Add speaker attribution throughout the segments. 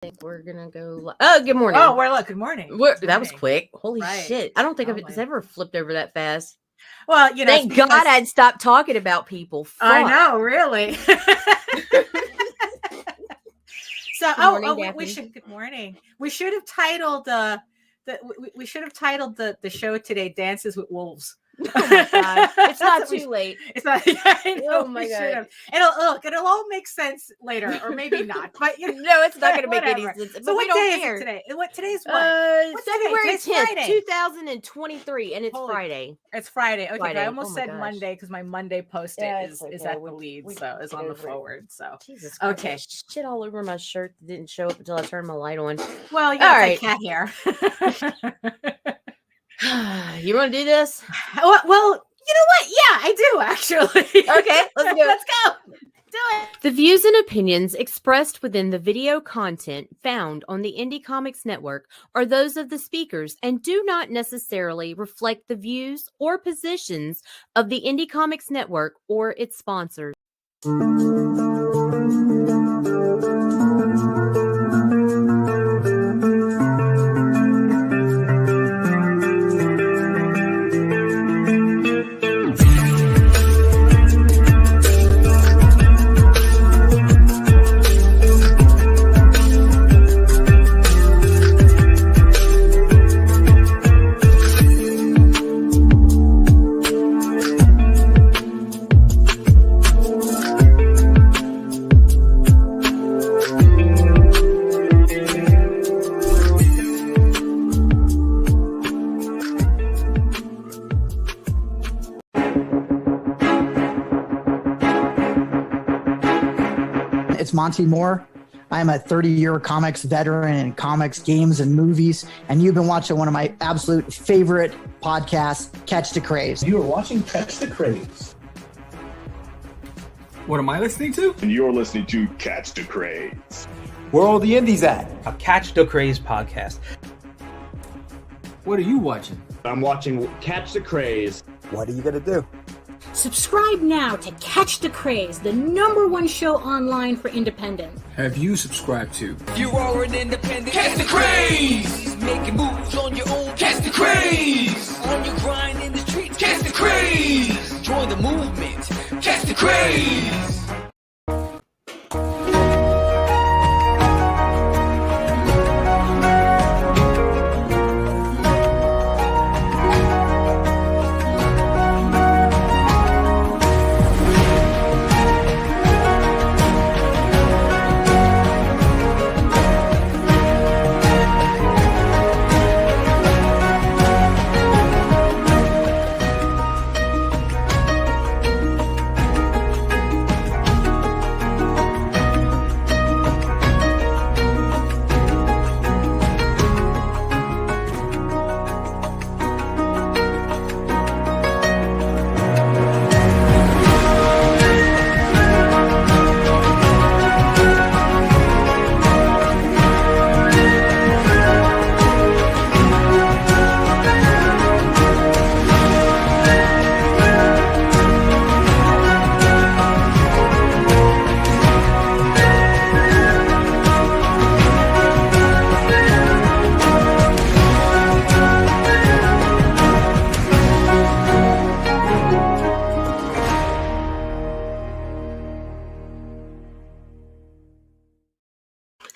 Speaker 1: think we're gonna go. Oh, good morning.
Speaker 2: Oh, good morning.
Speaker 1: That was quick. Holy shit! I don't think it's ever flipped over that fast.
Speaker 2: Well,
Speaker 1: thank God I'd stopped talking about people. Fuck.
Speaker 2: I know, really. So,
Speaker 1: morning,
Speaker 2: we should. Good morning. We should have titled the show today "Dances with Wolves."
Speaker 1: Oh my God! It's not too late.
Speaker 2: It's not. I know,
Speaker 1: oh my God!
Speaker 2: It'll all make sense later, or maybe not. But
Speaker 1: no, it's not going to make any sense.
Speaker 2: So what day is it today? Today's what?
Speaker 1: February 10th, 2023, and it's Friday.
Speaker 2: It's Friday. Okay, Friday. I almost said Monday because my Monday post-it is at the lead, so it's on the forward. So
Speaker 1: Jesus Christ, okay, shit all over my shirt that didn't show up until I turned my light on.
Speaker 2: Well, you got cat hair.
Speaker 1: You want to do this?
Speaker 2: Well, you know what? Yeah, I do actually.
Speaker 1: Okay, let's do it.
Speaker 2: Let's go. Do it.
Speaker 1: The views and opinions expressed within the video content found on the Indie Comics Network are those of the speakers and do not necessarily reflect the views or positions of the Indie Comics Network or its sponsors.
Speaker 3: Monty Moore. I'm a 30-year comics veteran in comics, games, and movies, and you've been watching one of my absolute favorite podcasts, Catch the Craze.
Speaker 4: You are watching Catch the Craze.
Speaker 5: What am I listening to?
Speaker 6: And you're listening to Catch the Craze.
Speaker 4: Where are all the indies at?
Speaker 7: A Catch the Craze podcast.
Speaker 5: What are you watching?
Speaker 6: I'm watching Catch the Craze.
Speaker 4: What are you going to do?
Speaker 8: Subscribe now to Catch the Craze, the #1 show online for independent.
Speaker 5: Have you subscribed to?
Speaker 9: You are an independent. Catch the Craze! Making moves on your own. Catch the Craze! On your grind in the streets. Catch the Craze! Join the movement. Catch the Craze!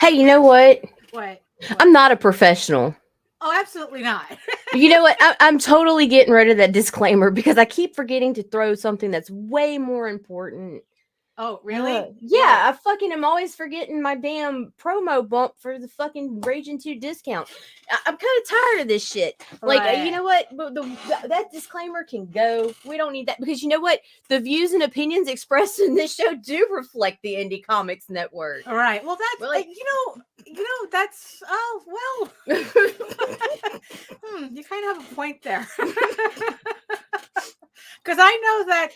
Speaker 1: Hey, you know what?
Speaker 2: What?
Speaker 1: I'm not a professional.
Speaker 2: Oh, absolutely not.
Speaker 1: You know what? I'm totally getting rid of that disclaimer because I keep forgetting to throw something that's way more important.
Speaker 2: Oh, really?
Speaker 1: Yeah, I fucking am always forgetting my damn promo bump for the fucking Raging 2 discount. I'm kind of tired of this shit. Like, you know what? That disclaimer can go. We don't need that because you know what? The views and opinions expressed in this show do reflect the Indie Comics Network.
Speaker 2: All right. Well, that's like, that's you kind of have a point there. Because I know that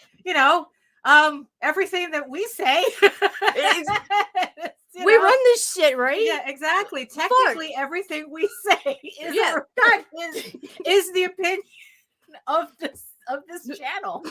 Speaker 2: everything that we say,
Speaker 1: we run this shit, right?
Speaker 2: Yeah, exactly. Technically, everything we say is the opinion of this channel.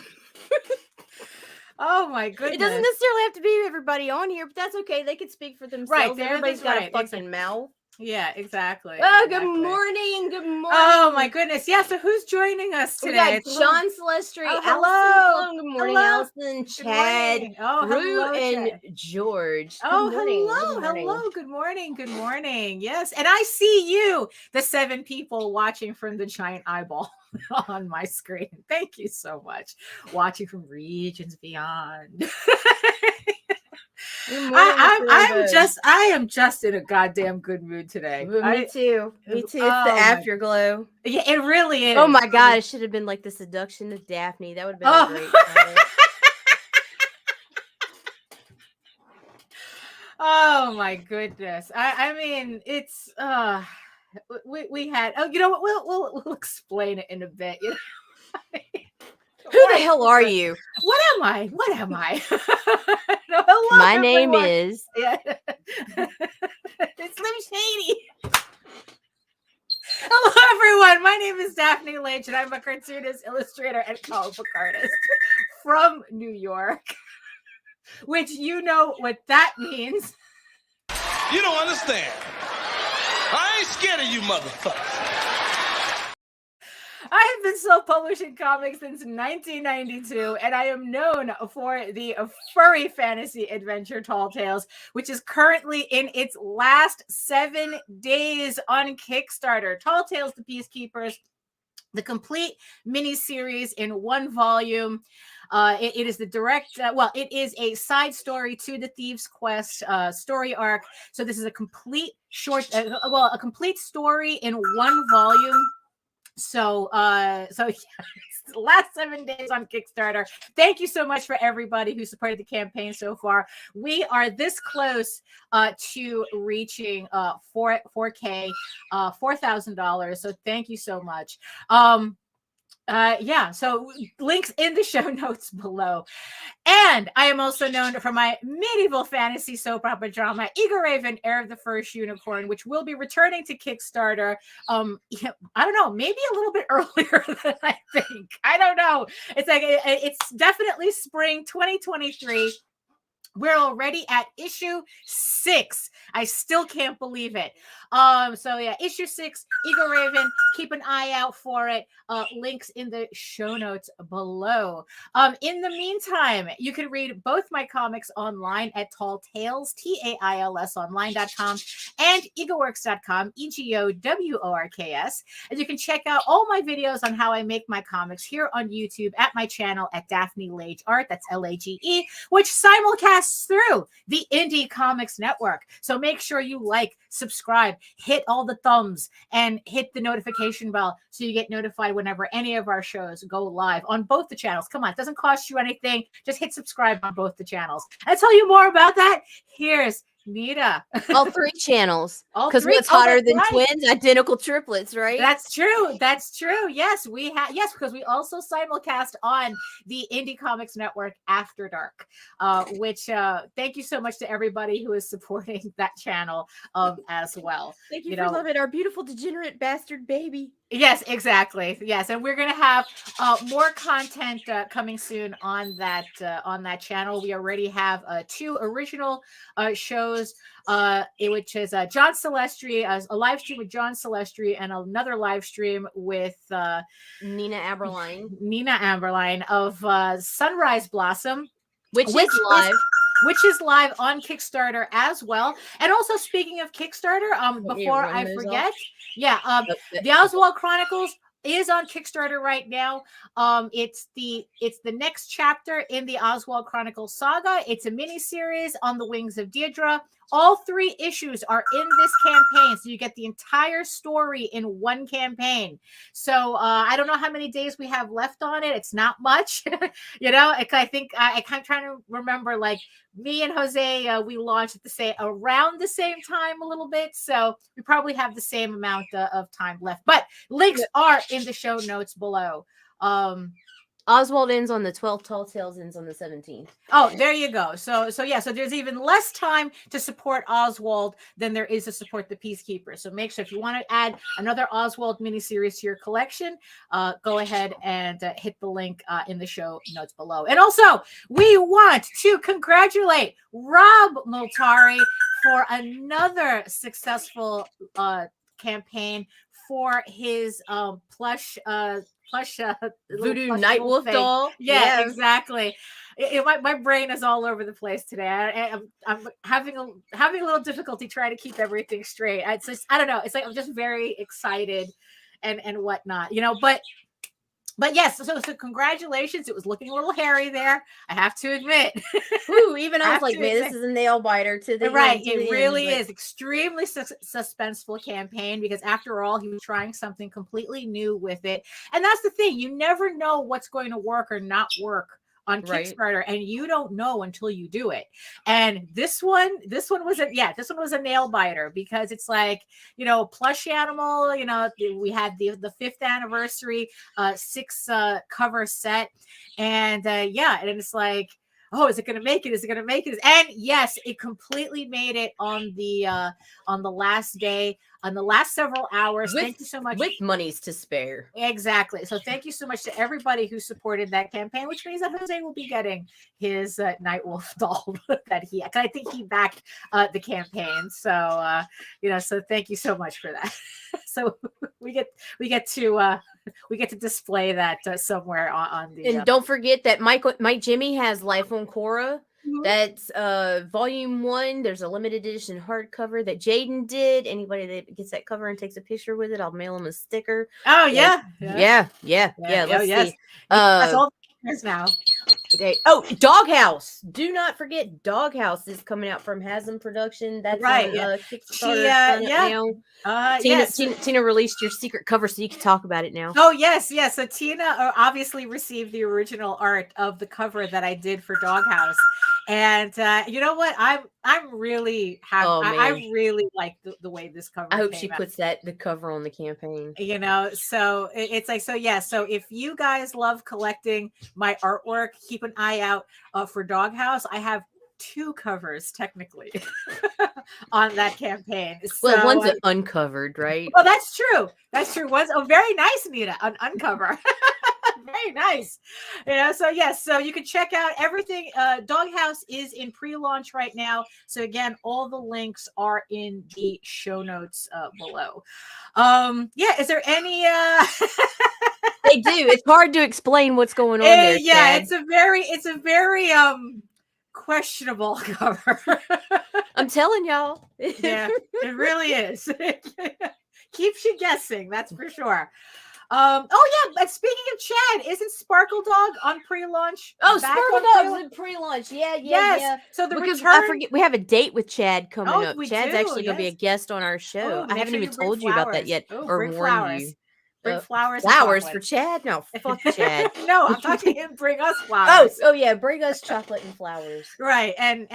Speaker 2: Oh my goodness.
Speaker 1: It doesn't necessarily have to be everybody on here, but that's okay. They can speak for themselves.
Speaker 2: Right.
Speaker 1: Everybody's got a fucking mouth.
Speaker 2: Yeah, exactly.
Speaker 1: Oh,
Speaker 2: exactly.
Speaker 1: Good morning. Good morning.
Speaker 2: Oh my goodness. Yeah, so who's joining us today?
Speaker 1: We got Sean Celestri,
Speaker 2: hello.
Speaker 1: Allison. Good morning, Allison, Chad, Rue, and George.
Speaker 2: Oh, hello. Good morning. Yes. And I see you, the 7 people watching from the giant eyeball on my screen. Thank you so much. Watching from regions beyond. I am just in a goddamn good mood today.
Speaker 1: Me too. It's the afterglow.
Speaker 2: Yeah, it really is.
Speaker 1: Oh my god, it should have been like the seduction of Daphne. That would have been a great title.
Speaker 2: Oh my goodness. I mean, it's we had you know what, we'll explain it in a bit. You know?
Speaker 1: Who the hell are you?
Speaker 2: What am I? No, hello,
Speaker 1: my name is.
Speaker 2: Yeah. It's Slim Shady. Hello, everyone. My name is Daphne Lage, and I'm a cartoonist, illustrator, and comic book artist from New York. Which you know what that means.
Speaker 10: You don't understand. I ain't scared of you, motherfuckers.
Speaker 2: I have been self-publishing comics since 1992, and I am known for the furry fantasy adventure Tall Tales, which is currently in its last 7 days on Kickstarter. Tall Tales, The Peacekeepers, the complete miniseries in 1 volume. It is the direct, it is a side story to the Thieves' Quest story arc. So this is a complete a complete story in 1 volume. So yeah, it's the last 7 days on Kickstarter. Thank you so much for everybody who supported the campaign so far. We are this close to reaching $4K, $4,000. So thank you so much. Yeah, so links in the show notes below. And I am also known for my medieval fantasy soap opera drama, Eagle Raven, Heir of the First Unicorn, which will be returning to Kickstarter. I don't know, maybe a little bit earlier than I think. I don't know. It's like it's definitely spring 2023. We're already at issue 6. I still can't believe it. So yeah, issue 6, Eagle Raven. Keep an eye out for it. Links in the show notes below. In the meantime, you can read both my comics online at Tall Tales, TAILS online.com and eagleworks.com, EGOWORKS. And you can check out all my videos on how I make my comics here on YouTube at my channel at Daphne Lage Art. That's LAGE, which simulcasts through the Indie Comics Network. So make sure you like, subscribe, hit all the thumbs, and hit the notification bell so you get notified whenever any of our shows go live on both the channels. Come on, it doesn't cost you anything. Just hit subscribe on both the channels. I'll tell you more about that. Here's Nita.
Speaker 1: All 3 channels. Because what's hotter than twins? Identical triplets, right?
Speaker 2: That's true. Yes, because we also simulcast on the Indie Comics Network After Dark, which thank you so much to everybody who is supporting that channel as well.
Speaker 1: Thank you for loving our beautiful degenerate bastard baby.
Speaker 2: Yes, exactly. Yes, and we're gonna have more content coming soon on that channel. We already have 2 original shows, which is John Celestri, a live stream with John Celestri, and another live stream with
Speaker 1: Nina
Speaker 2: Amberline of Sunrise Blossom,
Speaker 1: which is live.
Speaker 2: Which is live on Kickstarter as well. And also, speaking of Kickstarter, before I forget, the Oswald Chronicles is on Kickstarter right now. It's the next chapter in the Oswald Chronicles saga. It's a mini series on the wings of Deirdre. All 3 issues are in this campaign, so you get the entire story in 1 campaign. So I don't know how many days we have left on it. It's not much, I think I'm trying to remember. Like me and Jose, we launched at around the same time a little bit, so we probably have the same amount of time left. But links are in the show notes below.
Speaker 1: Oswald ends on the 12th. Tall Tales ends on the 17th.
Speaker 2: Oh, there you go. So there's even less time to support Oswald than there is to support the Peacekeeper. So make sure if you want to add another Oswald miniseries to your collection, go ahead and hit the link in the show notes below. And also, we want to congratulate Rob Multari for another successful
Speaker 1: campaign
Speaker 2: for his plush
Speaker 1: Voodoo
Speaker 2: plush
Speaker 1: Nightwolf
Speaker 2: thing.
Speaker 1: doll.
Speaker 2: Yeah, exactly. My brain is all over the place today. I'm having a little difficulty trying to keep everything straight. It's just, I don't know. It's like I'm just very excited and whatnot, But yes, so congratulations. It was looking a little hairy there, I have to admit.
Speaker 1: Ooh, even I was like, man, this is a nail biter to the
Speaker 2: right.
Speaker 1: end, to
Speaker 2: It
Speaker 1: the
Speaker 2: really
Speaker 1: end,
Speaker 2: is extremely suspenseful campaign because after all, he was trying something completely new with it. And that's the thing. You never know what's going to work or not work on Kickstarter, and you don't know until you do it. And this one was a nail biter because it's like, plush animal, we had the 5th anniversary 6 cover set, and and it's like, oh, is it going to make it? Is it going to make it? And yes, it completely made it on the last day, on the last several hours. Thank you so much.
Speaker 1: With monies to spare.
Speaker 2: Exactly. So thank you so much to everybody who supported that campaign, which means that Jose will be getting his Nightwolf doll that I think he backed the campaign. So, so thank you so much for that. So we get to display that somewhere on the.
Speaker 1: And don't forget that Mike Jimmy has Life on Korra.
Speaker 2: Mm-hmm.
Speaker 1: That's volume 1. There's a limited edition hardcover that Jaden did. Anybody that gets that cover and takes a picture with it, I'll mail them a sticker.
Speaker 2: Oh yeah.
Speaker 1: Yeah. Let's see.
Speaker 2: That's all there's now.
Speaker 1: Okay. Oh, Doghouse. Do not forget Doghouse is coming out from Hasm Production. That's
Speaker 2: right.
Speaker 1: On, Kickstarter now. Tina released your secret cover, so you can talk about it now.
Speaker 2: Oh yes. So Tina obviously received the original art of the cover that I did for Doghouse. And you know what? I'm really happy. I really like the way this cover.
Speaker 1: I hope she puts the cover on the campaign.
Speaker 2: So it's like, so if you guys love collecting my artwork, keep an eye out for Doghouse. I have 2 covers technically on that campaign.
Speaker 1: Well, one's uncovered, right?
Speaker 2: Oh, that's true. One's very nice, Nita, an uncover. Very nice. So yes, so you can check out everything. Doghouse is in pre-launch right now. So again, all the links are in the show notes below. Is there any
Speaker 1: They do. It's hard to explain what's going on there.
Speaker 2: Yeah,
Speaker 1: Chad.
Speaker 2: it's a very questionable cover.
Speaker 1: I'm telling y'all.
Speaker 2: Yeah, it really is. Keeps you guessing, that's for sure. But speaking of Chad, isn't Sparkle Dog on pre-launch?
Speaker 1: Oh, Sparkle Dog's in pre-launch. Yeah.
Speaker 2: So
Speaker 1: I forget we have a date with Chad coming up. Chad's
Speaker 2: do,
Speaker 1: actually going to be a guest on our show. I haven't even told you about that yet, or warned you.
Speaker 2: Bring flowers.
Speaker 1: Flowers for Chad? No, fuck Chad.
Speaker 2: No, I'm talking him. Bring us flowers.
Speaker 1: Oh yeah, bring us chocolate and flowers.
Speaker 2: Right, and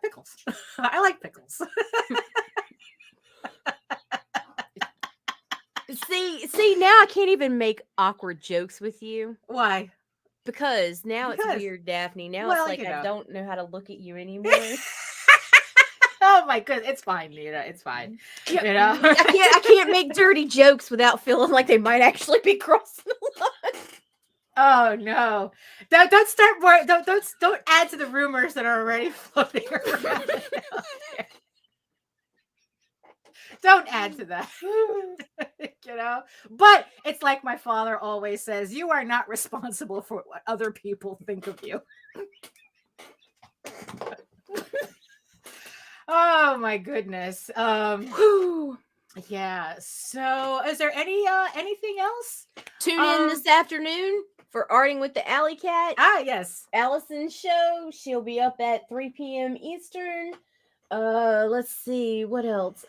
Speaker 2: pickles. I like pickles.
Speaker 1: See, now I can't even make awkward jokes with you.
Speaker 2: Why?
Speaker 1: Because now it's weird, Daphne. Now it's like I don't know how to look at you anymore.
Speaker 2: Oh my goodness, it's fine, Nita. It's fine.
Speaker 1: I can't make dirty jokes without feeling like they might actually be crossing the line.
Speaker 2: Oh no! Don't start more. Don't add to the rumors that are already floating around. Don't add to that. But it's like my father always says: you are not responsible for what other people think of you. Oh my goodness. Yeah. So is there anything else?
Speaker 1: Tune in this afternoon for Arting with the Alley Cat.
Speaker 2: Yes.
Speaker 1: Allison's show. She'll be up at 3 p.m. Eastern. Let's see what else.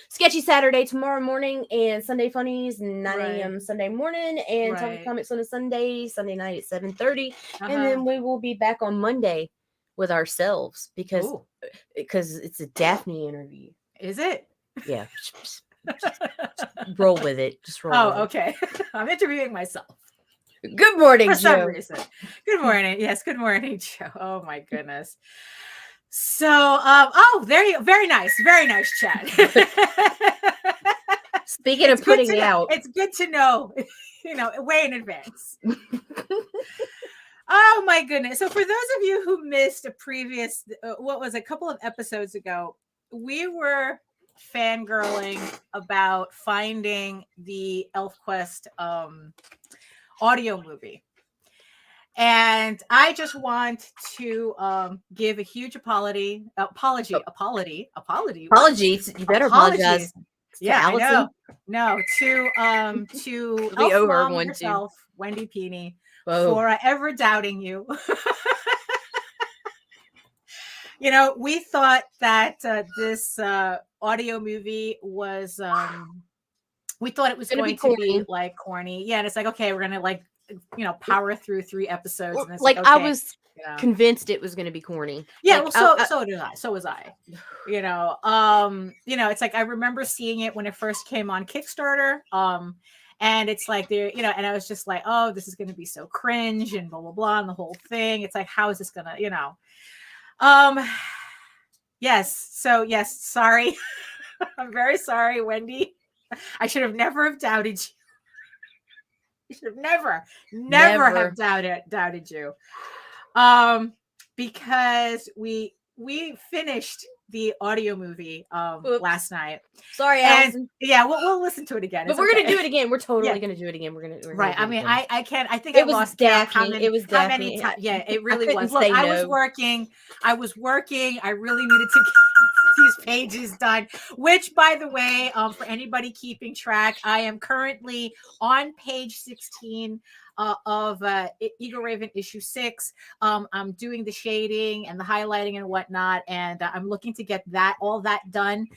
Speaker 1: Sketchy Saturday tomorrow morning, and Sunday Funnies 9 a.m. Sunday morning, and Talking Comics on a Sunday night at 7:30, and then we will be back on Monday with ourselves because it's a Daphne interview.
Speaker 2: Is it?
Speaker 1: Yeah. Roll with it. Just roll.
Speaker 2: Oh,
Speaker 1: with it.
Speaker 2: okay. I'm interviewing myself.
Speaker 1: Good morning,
Speaker 2: For some
Speaker 1: Joe.
Speaker 2: reason. Good morning. Yes, good morning, Joe. Oh my goodness. So, there you go. Very nice chat.
Speaker 1: Speaking of putting out,
Speaker 2: it's good to know, way in advance. Oh my goodness. So for those of you who missed a previous, a couple of episodes ago, we were fangirling about finding the ElfQuest audio movie. And I just want to give a huge apology.
Speaker 1: apologies. You better
Speaker 2: Apologies.
Speaker 1: apologize.
Speaker 2: Yeah,
Speaker 1: Allison.
Speaker 2: I know. No, to
Speaker 1: be
Speaker 2: Elf
Speaker 1: over
Speaker 2: Mom
Speaker 1: one
Speaker 2: herself, Wendy Peeney,
Speaker 1: Whoa.
Speaker 2: for ever doubting you. We thought that this audio movie was we thought it was going to be like corny. Yeah, and it's like, okay, we're gonna power through 3 episodes. And it's
Speaker 1: like
Speaker 2: okay,
Speaker 1: I was convinced it was going to be corny.
Speaker 2: Yeah,
Speaker 1: like,
Speaker 2: well, so was I. It's like I remember seeing it when it first came on Kickstarter. And it's like and I was just like, oh, this is going to be so cringe and blah blah blah, and the whole thing. It's like, how is this gonna, Yes. So yes, sorry. I'm very sorry, Wendy. I should have never have doubted you. You should have never have doubted you. Because we finished the audio movie last night.
Speaker 1: Sorry, Allison.
Speaker 2: Yeah, we'll listen to it again.
Speaker 1: But we're gonna do it again. We're totally gonna do it again. We're gonna
Speaker 2: right. I mean, I can't. I think
Speaker 1: it
Speaker 2: I
Speaker 1: was
Speaker 2: lost
Speaker 1: Daphne.
Speaker 2: it was Daphne. How many times? Yeah, it really was. Look, I was working. I really needed to get these pages done. Which, by the way, for anybody keeping track, I am currently on page 16 of Eagle Raven issue 6. I'm doing the shading and the highlighting and whatnot, and I'm looking to get all that done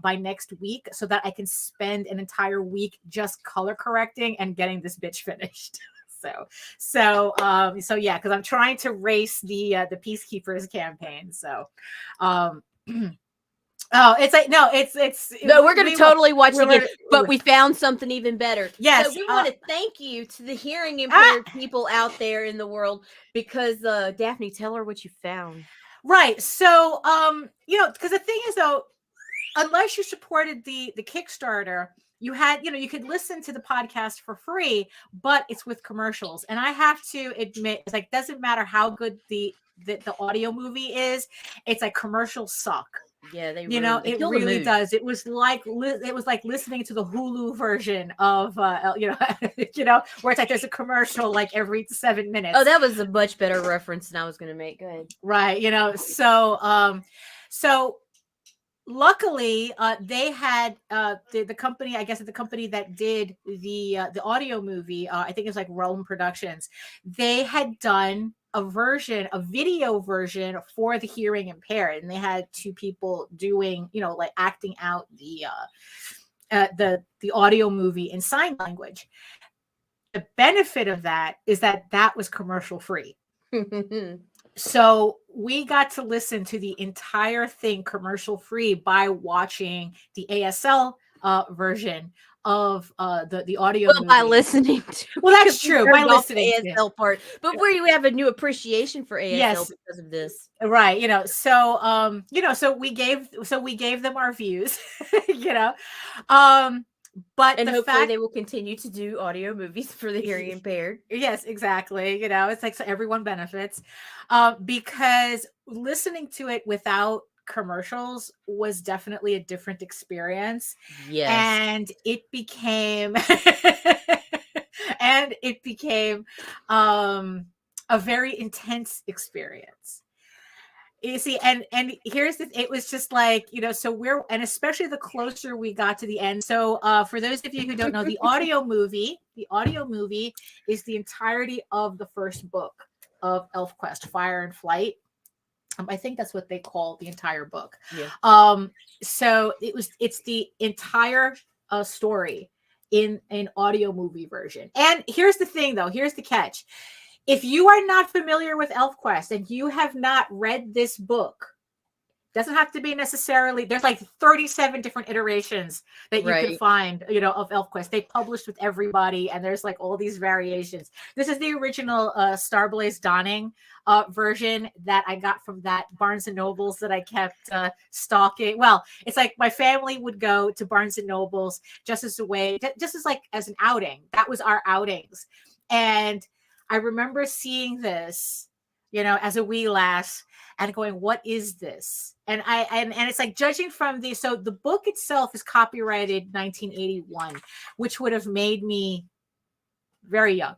Speaker 2: by next week, so that I can spend an entire week just color correcting and getting this bitch finished. So yeah, because I'm trying to race the Peacekeepers campaign. So oh, it's like
Speaker 1: we're gonna totally watch it again, but we found something even better.
Speaker 2: Yes,
Speaker 1: so we want to thank you to the hearing impaired people out there in the world, because Daphne, tell her what you found.
Speaker 2: Right. So because the thing is, though, unless you supported the Kickstarter, you had, you could listen to the podcast for free, but it's with commercials. And I have to admit, it's like, doesn't matter how good the audio movie is, it's like commercials suck.
Speaker 1: Yeah, they
Speaker 2: it really does. It was like listening to the Hulu version of where it's like there's a commercial like every 7 minutes.
Speaker 1: Oh, that was a much better reference than I was going to make. Go ahead.
Speaker 2: Right, so luckily they had the company, I guess the company that did the audio movie, I think it was like Realm Productions. They had done a video version for the hearing impaired, and they had 2 people doing, like acting out the audio movie in sign language. The benefit of that is that was commercial free. So we got to listen to the entire thing commercial free by watching the ASL version of the audio movie.
Speaker 1: By listening to
Speaker 2: that's true, by listening
Speaker 1: to ASL part, but where you have a new appreciation for ASL because of this,
Speaker 2: right? So we gave them our views, but
Speaker 1: hopefully they will continue to do audio movies for the hearing impaired.
Speaker 2: Yes, exactly. It's like, so everyone benefits, because listening to it without commercials was definitely a different experience.
Speaker 1: Yes.
Speaker 2: And it became a very intense experience. You see, and here's it was just like, so and especially the closer we got to the end. So for those of you who don't know, the audio movie is the entirety of the first book of ElfQuest, Fire and Flight. I think that's what they call the entire book.
Speaker 1: Yeah.
Speaker 2: So it's the entire story in an audio movie version. And here's the thing, though. Here's the catch. If you are not familiar with ElfQuest and you have not read this book, Doesn't have to be necessarily. There's like 37 different iterations that you can find, you know, of ElfQuest. They published with everybody, and there's like all these variations. This is the original Starblaze Dawning version that I got from that Barnes and Nobles that I kept stalking. Well, it's like my family would go to Barnes and Nobles just as a way, just as like as an outing. That was our outings. And I remember seeing this, you know, as a wee lass and going, what is this? And and it's like, judging from so the book itself is copyrighted 1981, which would have made me very young.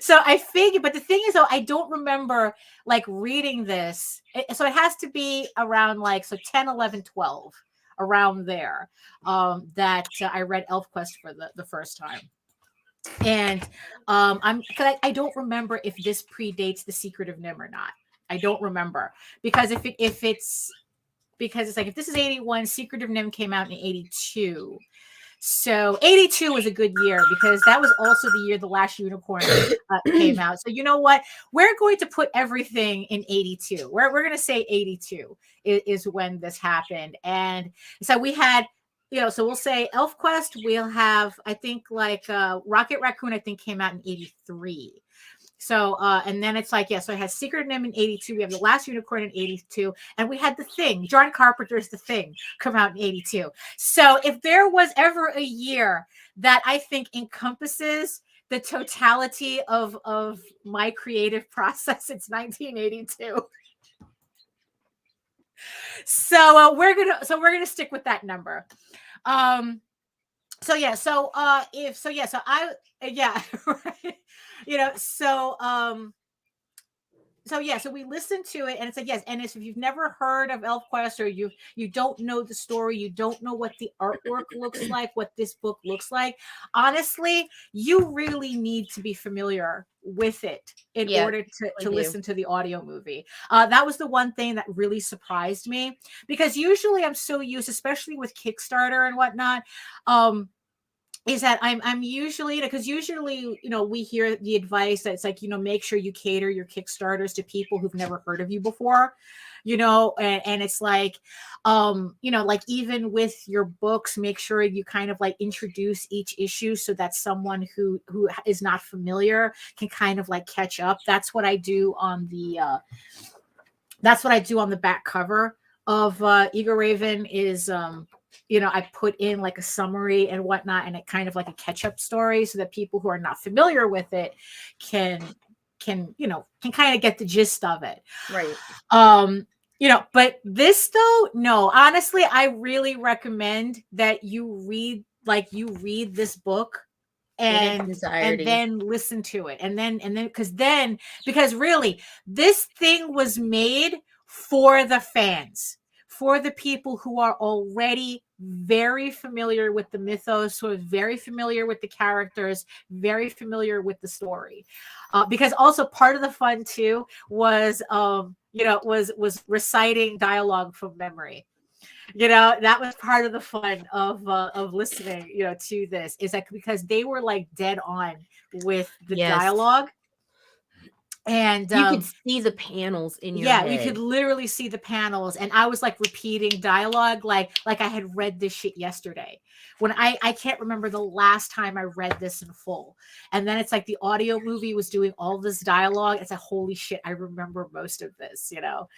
Speaker 2: So I figured, but the thing is, though, I don't remember like reading this. So it has to be around like, so 10, 11, 12, around there, that I read ElfQuest for the first time. And I don't remember if this predates The Secret of Nim or not. I don't remember, because if it's like, if this is 81, Secret of Nim came out in 82. So 82 was a good year, because that was also the year The Last Unicorn came out. So you know what? We're going to put everything in 82. We're going to say 82 is when this happened. And so we had, you know, so we'll say ElfQuest. We'll have, I think, like Rocket Raccoon, I think, came out in 83. So, and then it's like, yeah, so I had Secret of Nim in 82. We have The Last Unicorn in 82. And we had The Thing, John Carpenter's The Thing, come out in 82. So if there was ever a year that I think encompasses the totality of my creative process, it's 1982. So we're gonna stick with that number. So yeah, so right. You know, so yeah, so we listened to it, and it's like, yes, and if you've never heard of ElfQuest, or you don't know the story, you don't know what the artwork looks like, what this book looks like, honestly, you really need to be familiar with it in order to listen to the audio movie. That was the one thing that really surprised me, because usually I'm so used, especially with Kickstarter and whatnot, is that I'm usually, because usually, you know, we hear the advice that it's like, you know, make sure you cater your Kickstarters to people who've never heard of you before, you know, and it's like, you know, like even with your books, make sure you kind of like introduce each issue so that someone who is not familiar can kind of like catch up. That's what I do on the back cover of Eagle Raven is, you know, I put in like a summary and whatnot, and it kind of like a catch-up story, so that people who are not familiar with it can kind of get the gist of it.
Speaker 1: Right.
Speaker 2: You know, but this though, no, honestly, I really recommend that you read this book and then listen to it. And then because really this thing was made for the fans, for the people who are already very familiar with the mythos, who are very familiar with the characters, very familiar with the story. Because also part of the fun too was, was reciting dialogue from memory. You know, that was part of the fun of listening, you know, to this, is that because they were like dead on with the dialogue. And
Speaker 1: you could see the panels in your head.
Speaker 2: You could literally see the panels, and I was like repeating dialogue like I had read this shit yesterday. When I can't remember the last time I read this in full. And then it's like the audio movie was doing all this dialogue. It's like, holy shit, I remember most of this, you know.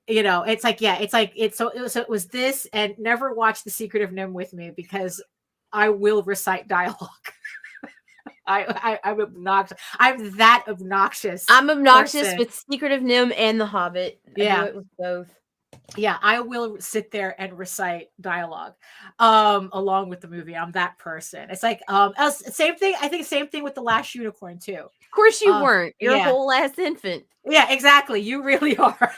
Speaker 2: You know, it's like, yeah, it's like so it was this, and never watch The Secret of Nim with me, because I will recite dialogue. I'm obnoxious. I'm that obnoxious.
Speaker 1: I'm obnoxious with Secret of Nim and The Hobbit. I do it with both.
Speaker 2: Yeah, I will sit there and recite dialogue along with the movie. I'm that person. It's like same thing. I think same thing with The Last Unicorn too.
Speaker 1: Of course you weren't. You're a whole ass infant.
Speaker 2: Yeah, exactly. You really are.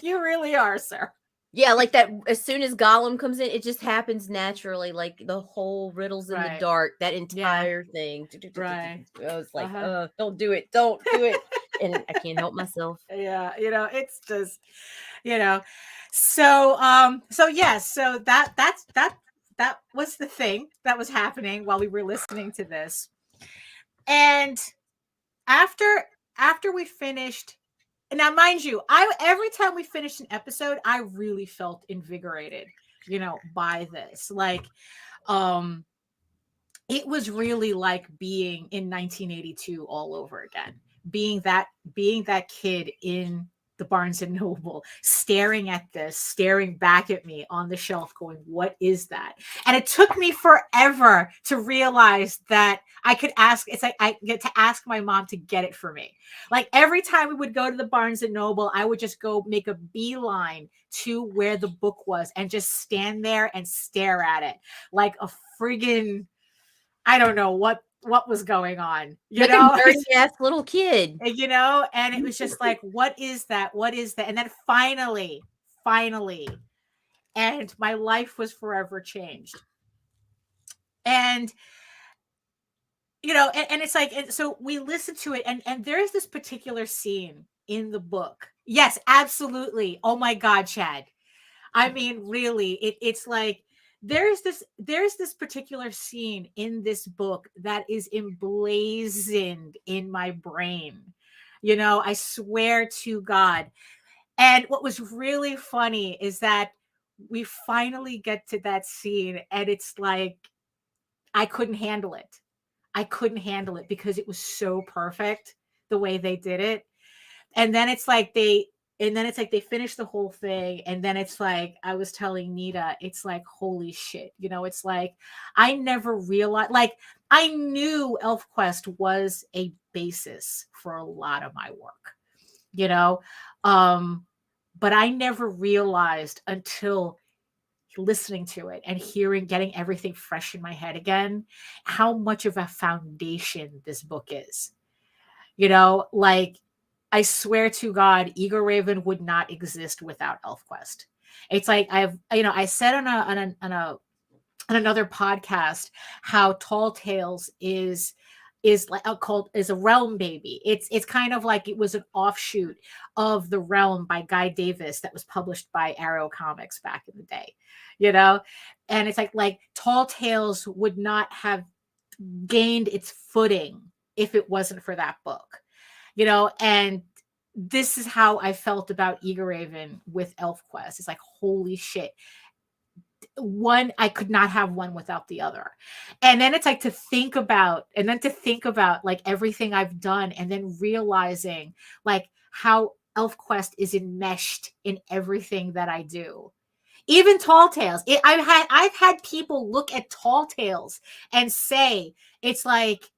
Speaker 2: You really are, sir.
Speaker 1: Yeah, like that. As soon as Gollum comes in, it just happens naturally. Like the whole riddles in the dark, that entire thing.
Speaker 2: Right.
Speaker 1: I was like, don't do it. Don't do it. And I can't help myself.
Speaker 2: Yeah. You know, it's just, you know, so that was the thing that was happening while we were listening to this. And after we finished, now, mind you, every time we finished an episode, I really felt invigorated, by this. Like, it was really like being in 1982 all over again. Being that kid in the Barnes and Noble, staring back at me on the shelf, going, "What is that?" And it took me forever to realize that I could ask. It's like I get to ask my mom to get it for me. Like every time we would go to the Barnes and Noble, I would just go make a beeline to where the book was and just stand there and stare at it like a friggin', I don't know what was going on,
Speaker 1: like a dirty ass little kid,
Speaker 2: and it was just like, what is that? What is that? And then finally, and my life was forever changed. And, and it's like, so we listened to it, and there is this particular scene in the book. Yes, absolutely. Oh my God, Chad. I mean, really, it's like, there's this particular scene in this book that is emblazoned in my brain. I swear to God. And what was really funny is that we finally get to that scene, and it's like, I couldn't handle it. Because it was so perfect the way they did it. And then it's like they finish the whole thing. And then it's like, I was telling Nita, it's like, holy shit. It's like, I never realized, like, I knew ElfQuest was a basis for a lot of my work, but I never realized until listening to it and getting everything fresh in my head again, how much of a foundation this book is, like, I swear to God, Eager Raven would not exist without ElfQuest. It's like I said on another podcast how Tall Tales is like is a Realm baby. It's kind of like it was an offshoot of The Realm by Guy Davis that was published by Arrow Comics back in the day, and it's like Tall Tales would not have gained its footing if it wasn't for that book. And this is how I felt about Eager Raven with ElfQuest. It's like, holy shit. I could not have one without the other. And then it's like to think about like everything I've done, and then realizing like how ElfQuest is enmeshed in everything that I do. Even Tall Tales. I've had people look at Tall Tales and say, it's like,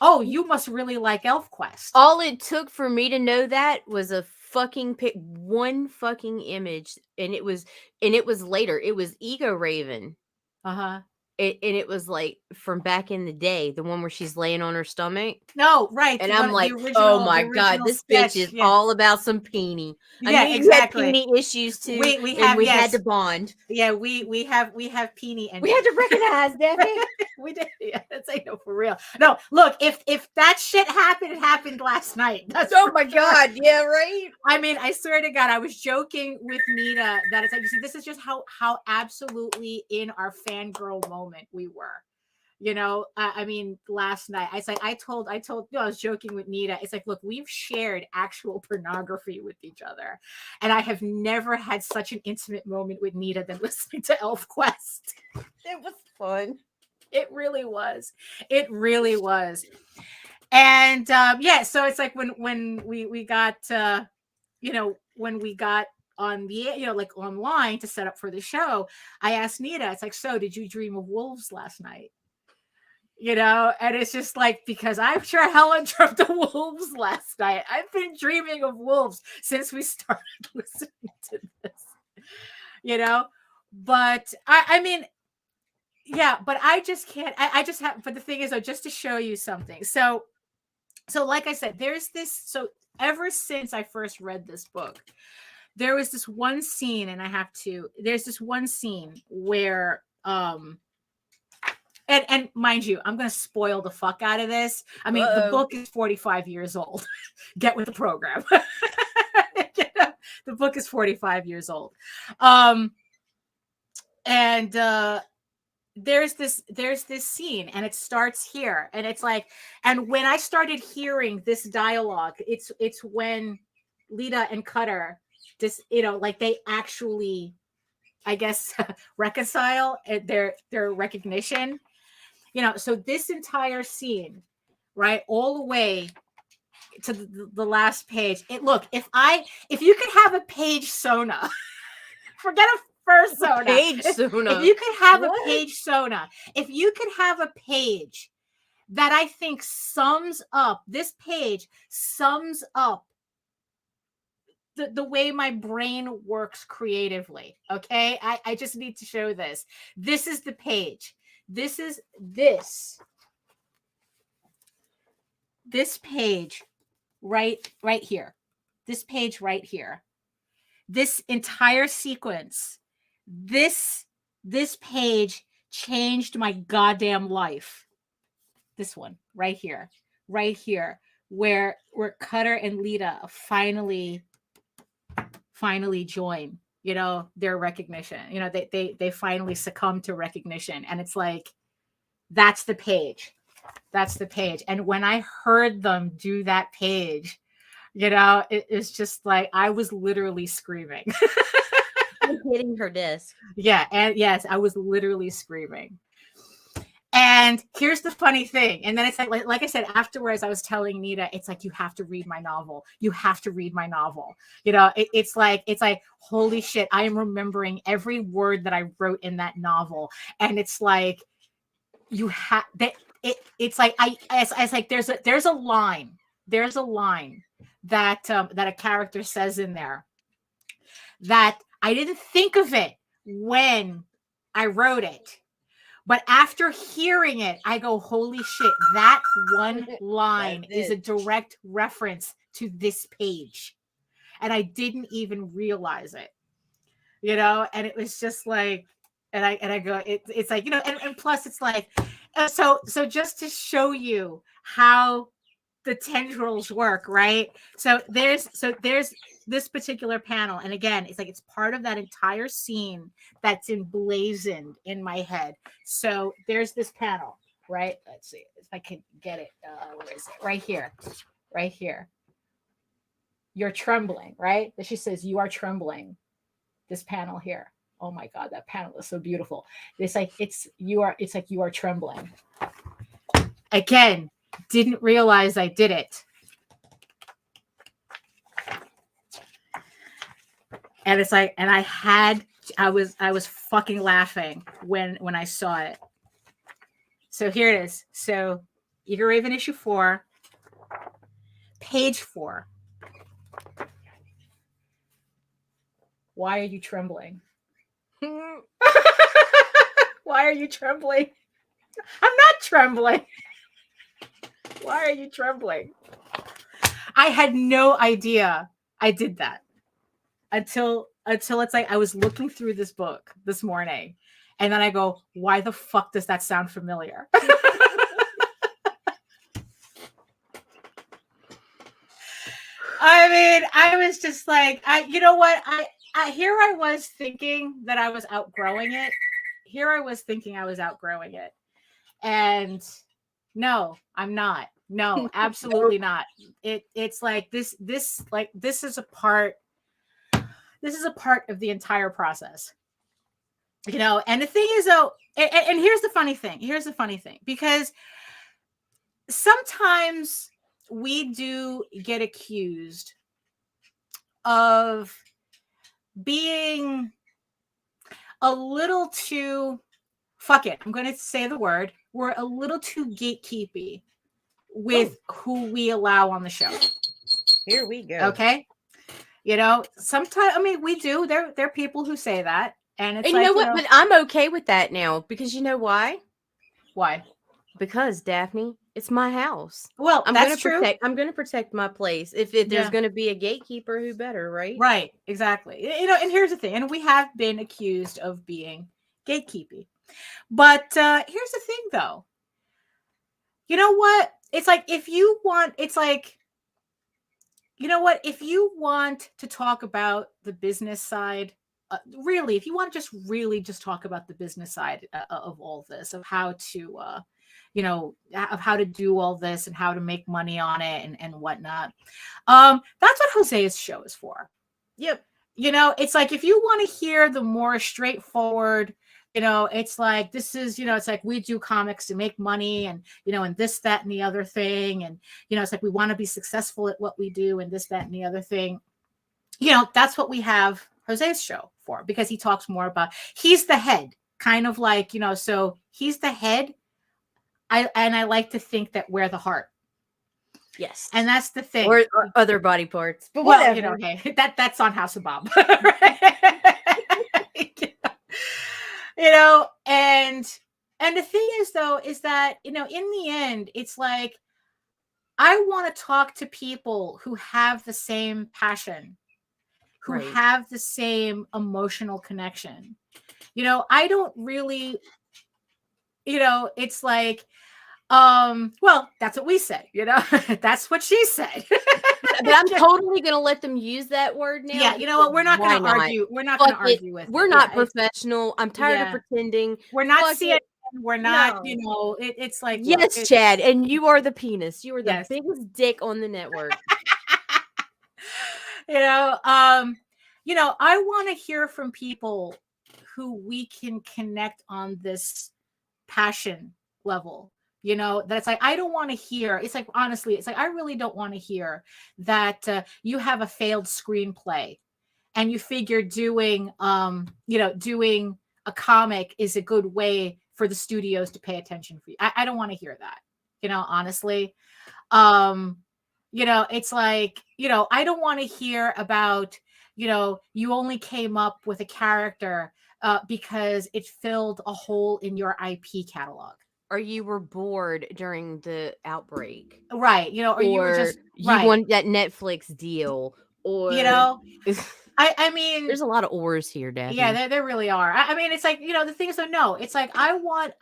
Speaker 2: oh, you must really like ElfQuest.
Speaker 1: All it took for me to know that was a fucking one fucking image, and it was later. It was Ego Raven.
Speaker 2: Uh-huh.
Speaker 1: And it was like from back in the day, the one where she's laying on her stomach.
Speaker 2: No, right.
Speaker 1: And I'm like, oh my God, this bitch is all about some Peony.
Speaker 2: Yeah, exactly.
Speaker 1: You had Peony issues too.
Speaker 2: We had
Speaker 1: to bond.
Speaker 2: Yeah, we have Peony, and
Speaker 1: we had to recognize Daphne.
Speaker 2: We did. Yeah, that's for real. No, look, if that shit happened, it happened last night.
Speaker 1: Oh my God, yeah, right.
Speaker 2: I mean, I swear to God, I was joking with Nita that it's like, you see, this is just how absolutely in our fangirl moment we were. I mean, last night I was joking with Nita. It's like, look, we've shared actual pornography with each other, and I have never had such an intimate moment with Nita than listening to ElfQuest.
Speaker 1: It was fun.
Speaker 2: It really was. And so it's like when we got when we got on the like online to set up for the show, I asked Nita, it's like, so did you dream of wolves last night? And it's just like, because I'm sure Helen dreamt of wolves last night. I've been dreaming of wolves since we started listening to this, but I mean, yeah, but I just can't, I just have, but the thing is, though, just to show you something. So like I said, there's this, so ever since I first read this book, there was this one scene, and there's this one scene where, and mind you, I'm going to spoil the fuck out of this. I mean, the book is 45 years old. Get with the program. The book is 45 years old. And there's this scene, and it starts here, and it's like, and when I started hearing this dialogue, it's when Lita and Cutter, just, you know, like they actually, I guess, reconcile their recognition. You know, so this entire scene, right, all the way to the last page. Look, if you could have a page Sona, forget a first Sona.
Speaker 1: Page Sona.
Speaker 2: If you could have
Speaker 1: What?
Speaker 2: a page Sona, if you could have a page that I think sums up, this page sums up the way my brain works creatively. Okay. I just need to show this. This is the page. This page right here. This page right here. This entire sequence. This page changed my goddamn life. This one right here, where Cutter and Lita finally join, you know, their recognition. You know, they finally succumb to recognition, and it's like, that's the page. That's the page. And when I heard them do that page, you know, it's just like I was literally screaming.
Speaker 1: Hitting her desk.
Speaker 2: Yeah, and yes, I was literally screaming. And here's the funny thing. And then it's like I said, afterwards, I was telling Nita, it's like, you have to read my novel. You have to read my novel. You know, it's like, holy shit, I am remembering every word that I wrote in that novel. And it's like, you have that. It's like, it's like, there's a line that a character says in there that I didn't think of it when I wrote it. But after hearing it, I go, holy shit, that one line is a direct reference to this page. And I didn't even realize it, you know? And it was just like, and I go, it's like, you know, and plus it's like, so just to show you how the tendrils work, right? So there's this particular panel, and again, it's like, it's part of that entire scene that's emblazoned in my head. So there's this panel, right? Let's see if I can get it. Where is it? Right here. You're trembling, right? She says, you are trembling. This panel here. Oh my God, that panel is so beautiful. It's like, you are trembling. Again, didn't realize I did it. And it's like, and I was fucking laughing when I saw it. So here it is. So Eager Raven issue 4, page 4. Why are you trembling? Why are you trembling? I'm not trembling. Why are you trembling? I had no idea I did that until it's like I was looking through this book this morning, and then I go, why the fuck does that sound familiar? I mean, I was just like, you know what? Here I was thinking that I was outgrowing it. And no, I'm not. No, absolutely not. It's like this is a part of the entire process. You know, and the thing is though, and here's the funny thing, because sometimes we do get accused of being a little too, fuck it, I'm going to say the word, we're a little too gatekeepy with who we allow on the show.
Speaker 1: Here we go.
Speaker 2: Okay. You know, sometimes, I mean, we do, there are people who say that, and it's
Speaker 1: and
Speaker 2: like,
Speaker 1: you know what, but I'm okay with that now, because you know why? Because Daphne, it's my house.
Speaker 2: Well, that's true.
Speaker 1: I'm going to protect my place. If there's going to be a gatekeeper, who better, right?
Speaker 2: Right, exactly. You know, and here's the thing, and we have been accused of being gatekeepy. But here's the thing, though. You know what? It's like, if you want to talk about the business side, really, if you want to just talk about the business side of all this, of how to of how to do all this and how to make money on it and whatnot. That's what Jose's show is for.
Speaker 1: Yep.
Speaker 2: It's like, if you want to hear the more straightforward, it's like, this is, it's like, we do comics to make money and, and this, that, and the other thing. And, it's like, we want to be successful at what we do and this, that, and the other thing. That's what we have Jose's show for, because he talks more about, he's the head, kind of like, so he's the head. I like to think that we're the heart.
Speaker 1: Yes.
Speaker 2: And that's the thing.
Speaker 1: Or other body parts. But whatever.
Speaker 2: Hey, that's on House of Bob. And the thing is, though, is that, in the end, it's like, I want to talk to people who have the same passion, who have the same emotional connection. I don't really, it's like, well, that's what we say, that's what she said.
Speaker 1: But I'm totally going to let them use that word now.
Speaker 2: Yeah, you know what? We're not going to argue. We're not going to argue with it.
Speaker 1: We're not professional. I'm tired of pretending.
Speaker 2: We're not CNN. We're not, it's like,
Speaker 1: yes, Chad, and you are the penis. You are the biggest dick on the network.
Speaker 2: I want to hear from people who we can connect on this passion level. That it's like, I don't want to hear, it's like, honestly, it's like, I really don't want to hear that you have a failed screenplay and you figure doing a comic is a good way for the studios to pay attention for you. I don't want to hear that, honestly. It's like, I don't want to hear about, you only came up with a character because it filled a hole in your IP catalog.
Speaker 1: Or you were bored during the outbreak.
Speaker 2: Right. Or you were just,
Speaker 1: you want that Netflix deal. Or,
Speaker 2: I mean,
Speaker 1: there's a lot of ors here, Daphne.
Speaker 2: Yeah, there really are. I mean, it's like, the thing is, though, no, it's like, I want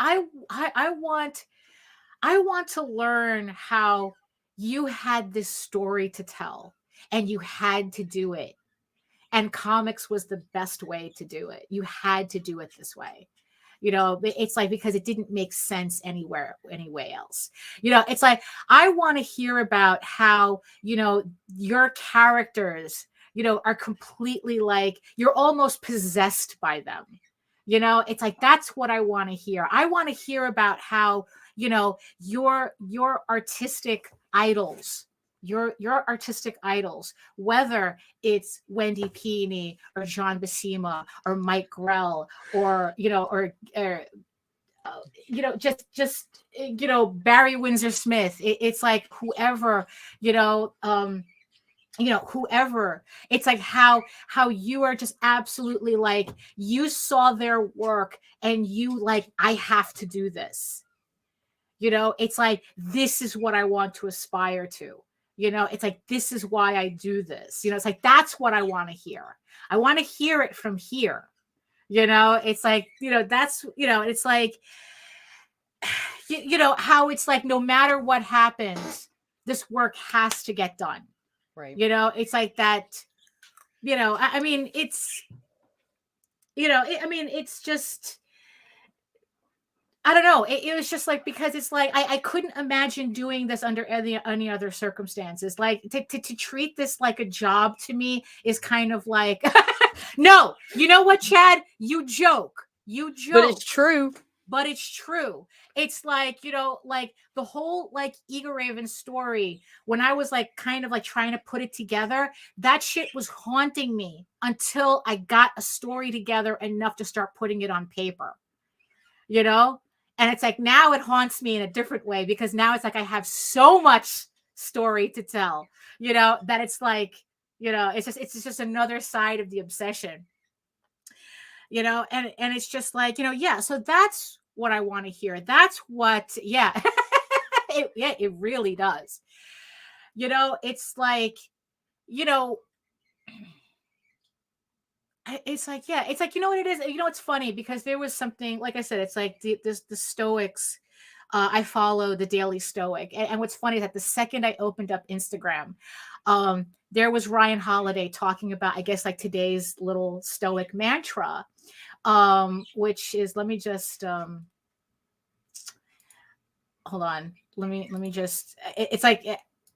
Speaker 2: to learn how you had this story to tell and you had to do it. And comics was the best way to do it. You had to do it this way. It's like, because it didn't make sense anyway else. It's like, I want to hear about how, your characters, are completely like, you're almost possessed by them. It's like, that's what I want to hear. I want to hear about how, your artistic idols, your artistic idols, whether it's Wendy Pini or John Buscema or Mike Grell or just Barry Windsor Smith. It's like whoever, whoever. It's like how you are just absolutely like, you saw their work and you like, I have to do this. It's like, this is what I want to aspire to. It's like, this is why I do this. It's like, that's what I want to hear. I want to hear it from here. It's like, that's, it's like, how it's like, no matter what happens, this work has to get done.
Speaker 1: Right.
Speaker 2: It's like that, I mean, it's, it's just, I don't know. It was just like, because it's like, I couldn't imagine doing this under any other circumstances. Like to treat this like a job to me is kind of like, no, you know what, Chad? You joke.
Speaker 1: But it's true.
Speaker 2: But it's true. It's like, like the whole like Eagle Raven story, when I was like kind of like trying to put it together, that shit was haunting me until I got a story together enough to start putting it on paper. And it's like, now it haunts me in a different way, because now it's like, I have so much story to tell, that it's like, it's just another side of the obsession, and it's just like, yeah, so that's what I want to hear. That's what, yeah, it really does. It's like, it's like, yeah, it's like, what it is, it's funny, because there was something, like I said, it's like the Stoics, I follow the Daily Stoic, and what's funny is that the second I opened up Instagram, there was Ryan Holiday talking about, I guess, like today's little Stoic mantra, which is, let me just hold on. Let me just. It's like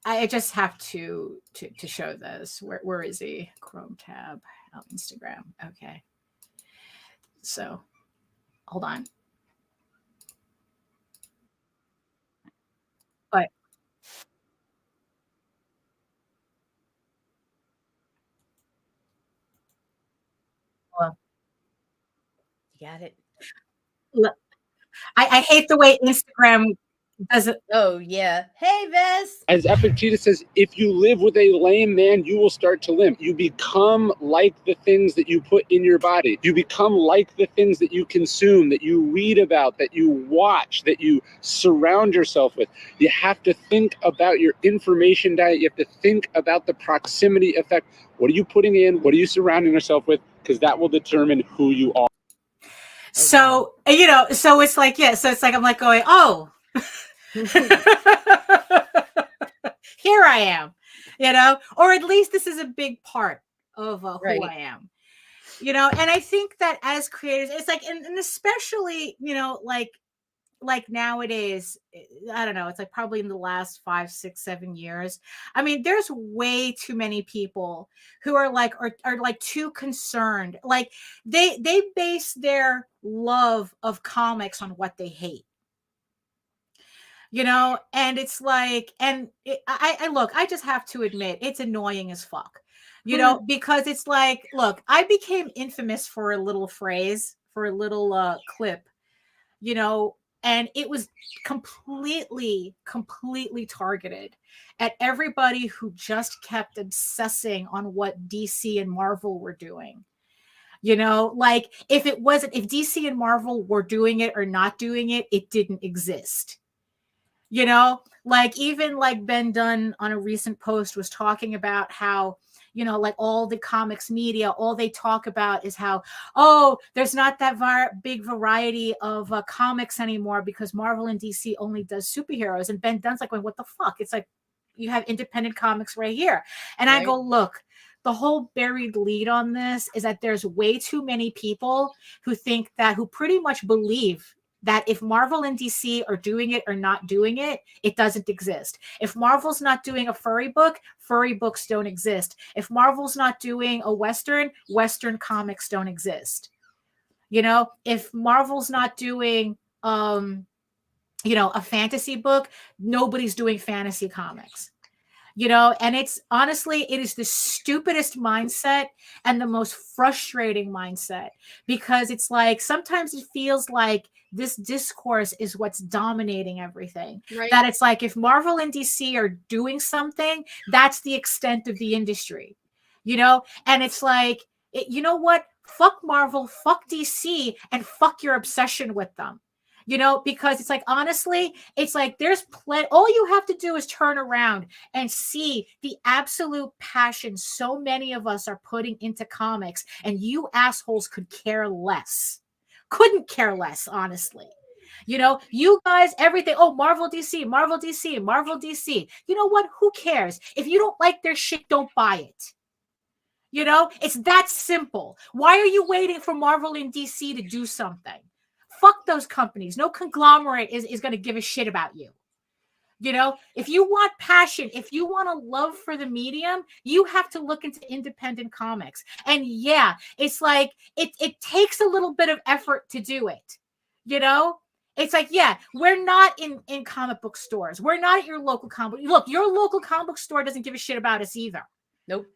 Speaker 2: I just have to show this. Where is he? Chrome tab. Oh, Instagram. Okay. So, hold on. But
Speaker 1: You got it.
Speaker 2: look, I hate the way Instagram does it.
Speaker 1: Oh yeah. Hey, Vess.
Speaker 11: As Epictetus says, if you live with a lame man, you will start to limp. You become like the things that you put in your body. You become like the things that you consume, that you read about, that you watch, that you surround yourself with. You have to think about your information diet. You have to think about the proximity effect. What are you putting in? What are you surrounding yourself with? Because that will determine who you are.
Speaker 2: So, so it's like, yeah, so it's like, I'm like going, oh, here I am, or at least this is a big part of who I am, and I think that as creators, it's like, and especially, like nowadays, I don't know, it's like probably in the last 5, 6, 7 years. I mean, there's way too many people who are like, are like too concerned. Like they base their love of comics on what they hate. And it's like, and I look, I just have to admit, it's annoying as fuck, because it's like, look, I became infamous for a little phrase, for a little clip, and it was completely targeted at everybody who just kept obsessing on what DC and Marvel were doing. Like if DC and Marvel were doing it or not doing it, it didn't exist. Like even like Ben Dunn on a recent post was talking about how, like all the comics media, all they talk about is how, oh, there's not that big variety of comics anymore because Marvel and DC only does superheroes. And Ben Dunn's like, going, what the fuck? It's like, you have independent comics right here. And right. I go, look, the whole buried lead on this is that there's way too many people who pretty much believe that if Marvel and DC are doing it or not doing it, it doesn't exist. If Marvel's not doing a furry book, furry books don't exist. If Marvel's not doing a Western comics don't exist. If Marvel's not doing, a fantasy book, nobody's doing fantasy comics. And it's honestly, it is the stupidest mindset and the most frustrating mindset, because it's like, sometimes it feels like this discourse is what's dominating everything. Right. That it's like, if Marvel and DC are doing something, that's the extent of the industry, and it's like, you know what? Fuck Marvel, fuck DC, and fuck your obsession with them. Because it's like, honestly, it's like there's all you have to do is turn around and see the absolute passion so many of us are putting into comics, and you assholes couldn't care less, honestly. You guys, everything, oh, Marvel, DC, Marvel, DC, Marvel, DC. You know what? Who cares? If you don't like their shit, don't buy it. It's that simple. Why are you waiting for Marvel and DC to do something? Fuck those companies. No conglomerate is going to give a shit about you. If you want passion, if you want a love for the medium, you have to look into independent comics. And yeah, it's like, it takes a little bit of effort to do it. It's like, yeah, we're not in comic book stores. We're not at your local comic. Look, your local comic book store doesn't give a shit about us either.
Speaker 1: Nope.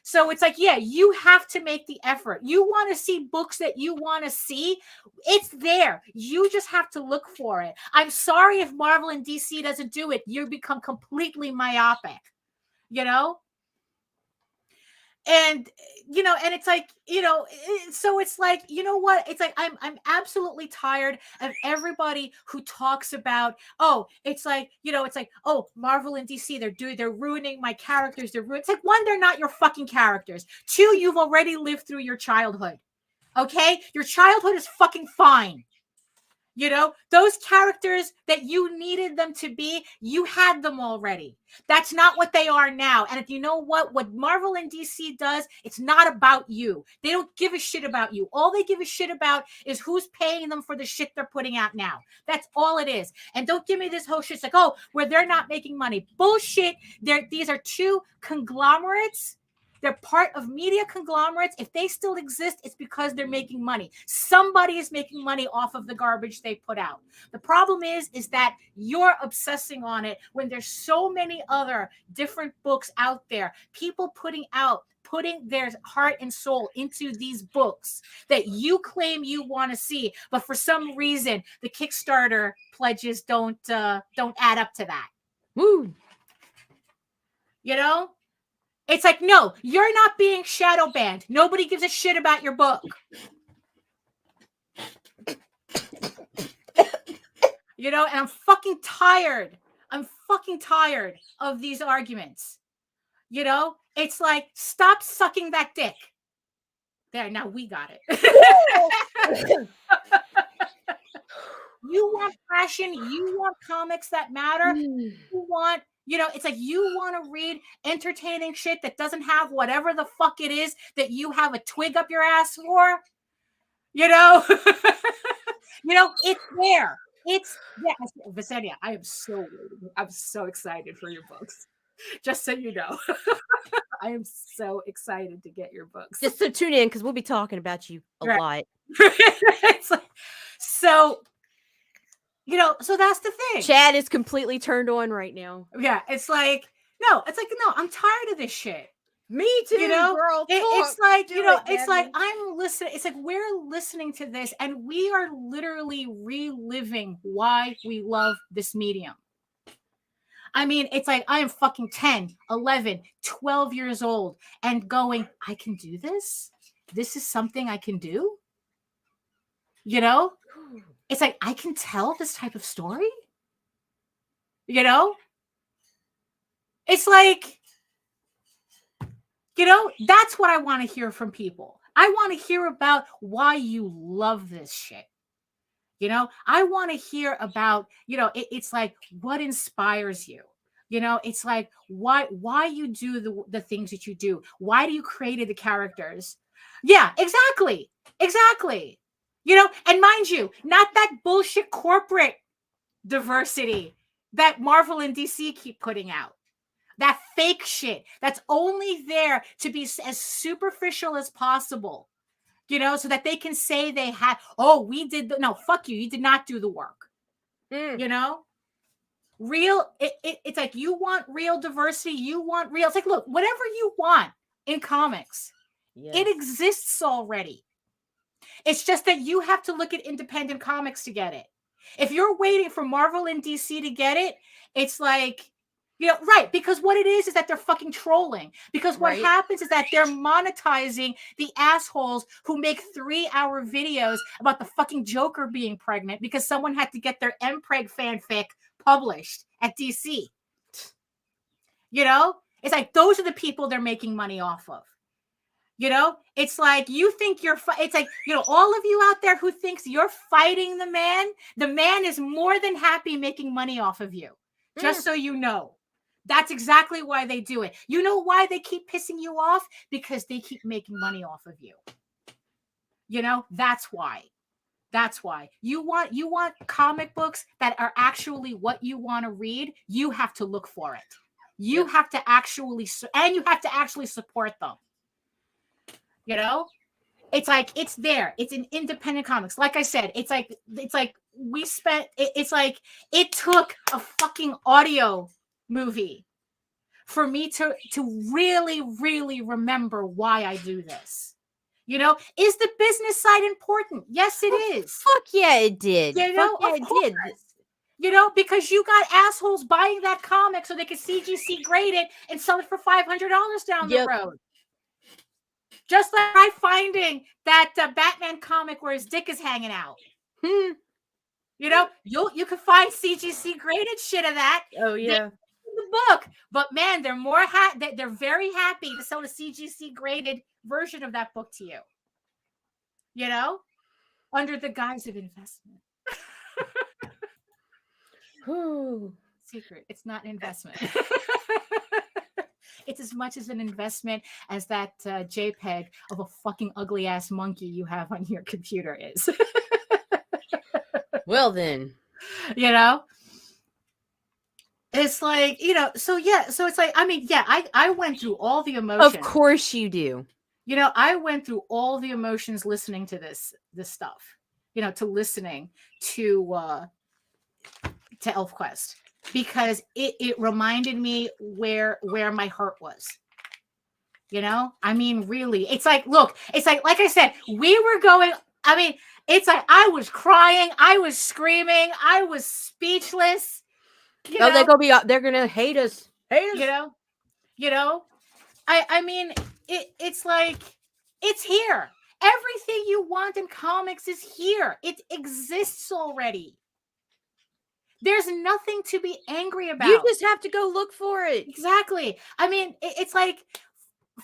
Speaker 2: So it's like, yeah, you have to make the effort. You want to see books that you want to see, it's there. You just have to look for it. I'm sorry if Marvel and DC doesn't do it. You become completely myopic, And, and it's like, so it's like, you know what? It's like, I'm absolutely tired of everybody who talks about, oh, it's like, it's like, oh, Marvel and DC, they're ruining my characters. It's like, one, they're not your fucking characters. Two, you've already lived through your childhood. Okay. Your childhood is fucking fine. You know, those characters that you needed them to be, you had them already. That's not what they are now. And if you know what Marvel and DC does, it's not about you. They don't give a shit about you. All they give a shit about is who's paying them for the shit they're putting out now. That's all it is. And don't give me this whole shit. It's like, oh, where they're not making money. Bullshit. These are two conglomerates. They're part of media conglomerates. If they still exist, it's because they're making money. Somebody is making money off of the garbage they put out. The problem is that you're obsessing on it when there's so many other different books out there, people putting their heart and soul into these books that you claim you want to see, but for some reason the Kickstarter pledges don't add up to that.
Speaker 1: Woo.
Speaker 2: You know? It's like, no, you're not being shadow banned. Nobody gives a shit about your book. You know, and I'm fucking tired. I'm fucking tired of these arguments. You know, it's like, stop sucking that dick. There, now we got it. You want passion. You want comics that matter. You want... You know, it's like you want to read entertaining shit that doesn't have whatever the fuck it is that you have a twig up your ass for. You know, it's there. It's there. Visenia, I'm so excited for your books. Just so you know, I am so excited to get your books.
Speaker 1: Just so tune in because we'll be talking about you a lot.
Speaker 2: It's like, so. You know, so that's the thing.
Speaker 1: Chad is completely turned on right now.
Speaker 2: Yeah, it's like, no, I'm tired of this shit.
Speaker 1: Me too,
Speaker 2: you know,
Speaker 1: girl.
Speaker 2: It's like, you know, it's like I'm listening. It's like we're listening to this and we are literally reliving why we love this medium. I mean, it's like I am fucking 10, 11, 12 years old and going, I can do this. This is something I can do. You know? It's like, I can tell this type of story. You know? It's like, you know, that's what I want to hear from people. I want to hear about why you love this shit. You know, I want to hear about, you know, it's like what inspires you. You know, it's like why you do the things that you do. Why do you create the characters? Yeah, exactly. Exactly. You know, and mind you, not that bullshit corporate diversity that Marvel and DC keep putting out. That fake shit that's only there to be as superficial as possible, you know, so that they can say they had, oh, we did no, fuck you. You did not do the work. You know, real. It's like you want real diversity. You want real. It's like, look, whatever you want in comics, it exists already. It's just that you have to look at independent comics to get it. If you're waiting for Marvel and DC to get it, it's like, you know, right. Because what it is that they're fucking trolling. Because what happens is that they're monetizing the assholes who make 3-hour videos about the fucking Joker being pregnant because someone had to get their MPreg fanfic published at DC. You know, it's like those are the people they're making money off of. You know, it's like you think it's like, you know, all of you out there who thinks you're fighting the man is more than happy making money off of you. Just so you know, that's exactly why they do it. You know why they keep pissing you off? Because they keep making money off of you. You know, that's why. That's why you want comic books that are actually what you want to read. You have to look for it. You have to actually, and you have to actually support them. You know, it's like, it's there. It's an independent comics. Like I said, it's like we spent, it's like it took a fucking audio movie for me to really, really remember why I do this. You know, is the business side important? Yes, it is.
Speaker 1: Fuck yeah, it did.
Speaker 2: You know,
Speaker 1: fuck yeah, it did.
Speaker 2: You know, because you got assholes buying that comic so they could CGC grade it and sell it for $500 down the road. Just like I finding that Batman comic where his dick is hanging out. You know, you can find CGC graded shit of that.
Speaker 1: Oh yeah,
Speaker 2: in the book. But man, they're more they're very happy to sell a CGC graded version of that book to you. You know, under the guise of investment. Secret. It's not an investment. It's as much as an investment as that JPEG of a fucking ugly ass monkey you have on your computer is.
Speaker 1: Well, then,
Speaker 2: you know, it's like, you know, so yeah, so it's like, I mean, yeah, I went through all the emotions.
Speaker 1: Of course you do.
Speaker 2: You know, I went through all the emotions listening to this stuff, you know, to listening to ElfQuest, because it reminded me where my heart was. You know, I mean, really, it's like, look, it's like I said, we were going, I mean, it's like I was crying, I was screaming, I was speechless.
Speaker 1: They're gonna hate us.
Speaker 2: You know, I mean, it's like, it's here. Everything you want in comics is here. It exists already. There's nothing to be angry about.
Speaker 1: You just have to go look for it.
Speaker 2: Exactly. I mean, it's like,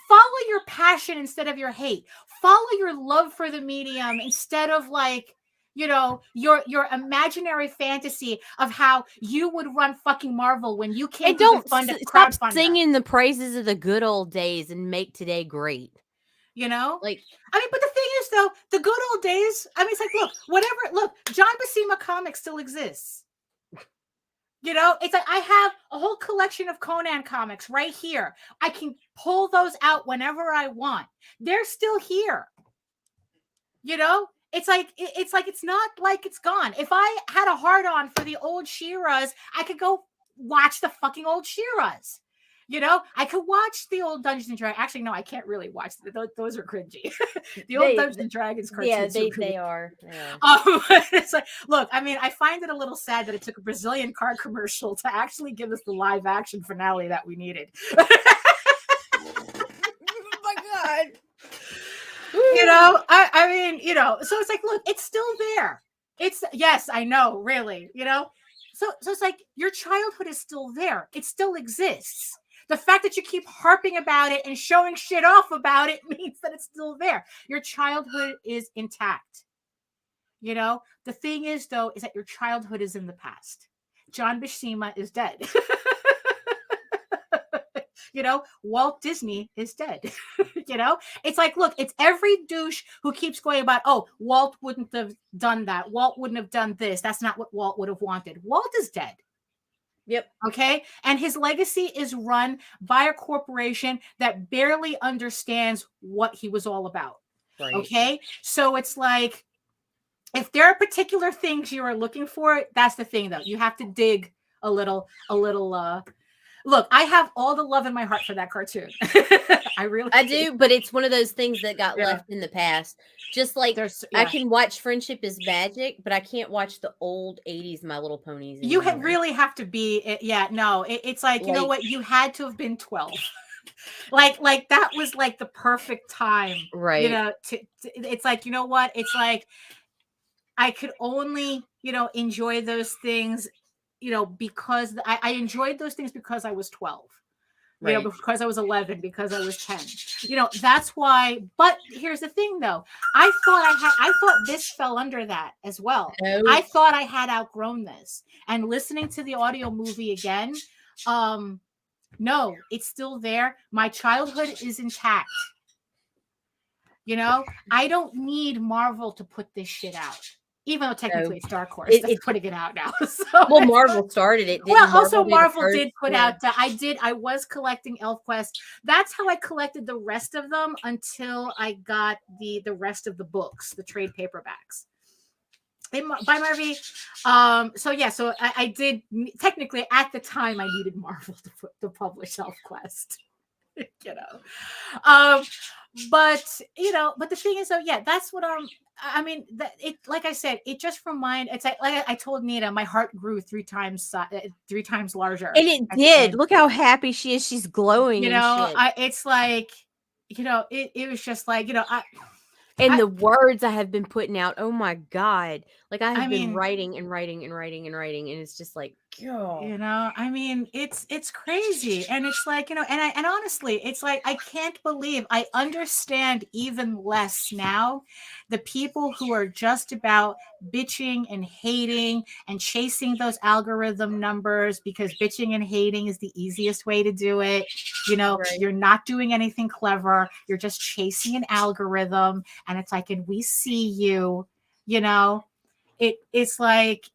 Speaker 2: follow your passion instead of your hate. Follow your love for the medium instead of, like, you know, your imaginary fantasy of how you would run fucking Marvel when you can't
Speaker 1: don't
Speaker 2: crowdfund.
Speaker 1: Stop singing the praises of the good old days and make today great.
Speaker 2: You know,
Speaker 1: like,
Speaker 2: I mean, but the thing is, though, the good old days, I mean, it's like, look, John Buscema comics still exists. You know, it's like I have a whole collection of Conan comics right here. I can pull those out whenever I want. They're still here. You know, it's not like it's gone. If I had a hard on for the old She-Ras, I could go watch the fucking old She-Ras. You know, I could watch the old Dungeons and Dragons. Actually, no, I can't really watch those are cringy. The old Dungeons and Dragons cartoons.
Speaker 1: Yeah, they are. Yeah.
Speaker 2: It's like, look, I mean, I find it a little sad that it took a Brazilian car commercial to actually give us the live action finale that we needed.
Speaker 1: Oh my God.
Speaker 2: You know, I mean, you know, so it's like, look, it's still there. Yes, I know, really, you know. So it's like your childhood is still there. It still exists. The fact that you keep harping about it and showing shit off about it means that it's still there. Your childhood is intact. You know, the thing is, though, is that your childhood is in the past. John Buscema is dead. You know, Walt Disney is dead. You know, it's like, look, it's every douche who keeps going about, oh, Walt wouldn't have done that. Walt wouldn't have done this. That's not what Walt would have wanted. Walt is dead.
Speaker 1: Yep.
Speaker 2: Okay. And his legacy is run by a corporation that barely understands what he was all about.
Speaker 1: Right.
Speaker 2: Okay. So it's like, if there are particular things you are looking for, that's the thing, though. You have to dig a little, look, I have all the love in my heart for that cartoon. I
Speaker 1: do, but it's one of those things that got left in the past. Just like I can watch Friendship is Magic, but I can't watch the old 80s My Little Ponies anymore.
Speaker 2: You really have to be, it's like, you know what? You had to have been 12. like that was like the perfect time.
Speaker 1: Right.
Speaker 2: You know, it's like, you know what? It's like, I could only, you know, enjoy those things, you know, because I enjoyed those things because I was 12, you know, because I was 11, because I was 10, you know, that's why. But here's the thing, though. I thought this fell under that as well.
Speaker 1: No.
Speaker 2: I thought I had outgrown this, and listening to the audio movie again, no, it's still there. My childhood is intact. You know, I don't need Marvel to put this shit out. Even though technically it's Dark Horse that's putting it out now. So,
Speaker 1: well, Marvel started it.
Speaker 2: Marvel did put out. I was collecting ElfQuest. That's how I collected the rest of them until I got the rest of the books, the trade paperbacks. By Marvy. So I did technically at the time I needed Marvel to publish ElfQuest. You know, but the thing is, though, that's what I mean, like I said, it just it's like I told Nita, my heart grew 3 times larger,
Speaker 1: and it did. Look how happy she is. She's glowing.
Speaker 2: You know, it's like, you know, it was just like, you know,
Speaker 1: And the words I have been putting out, oh my God. Like I have been
Speaker 2: mean,
Speaker 1: writing and writing and writing and writing. And it's just like,
Speaker 2: you know, I mean, it's crazy. And it's like, you know, and honestly, it's like, I can't believe I understand even less now the people who are just about bitching and hating and chasing those algorithm numbers, because bitching and hating is the easiest way to do it. You know, you're not doing anything clever. You're just chasing an algorithm. And it's like, and we see you, you know, it's like,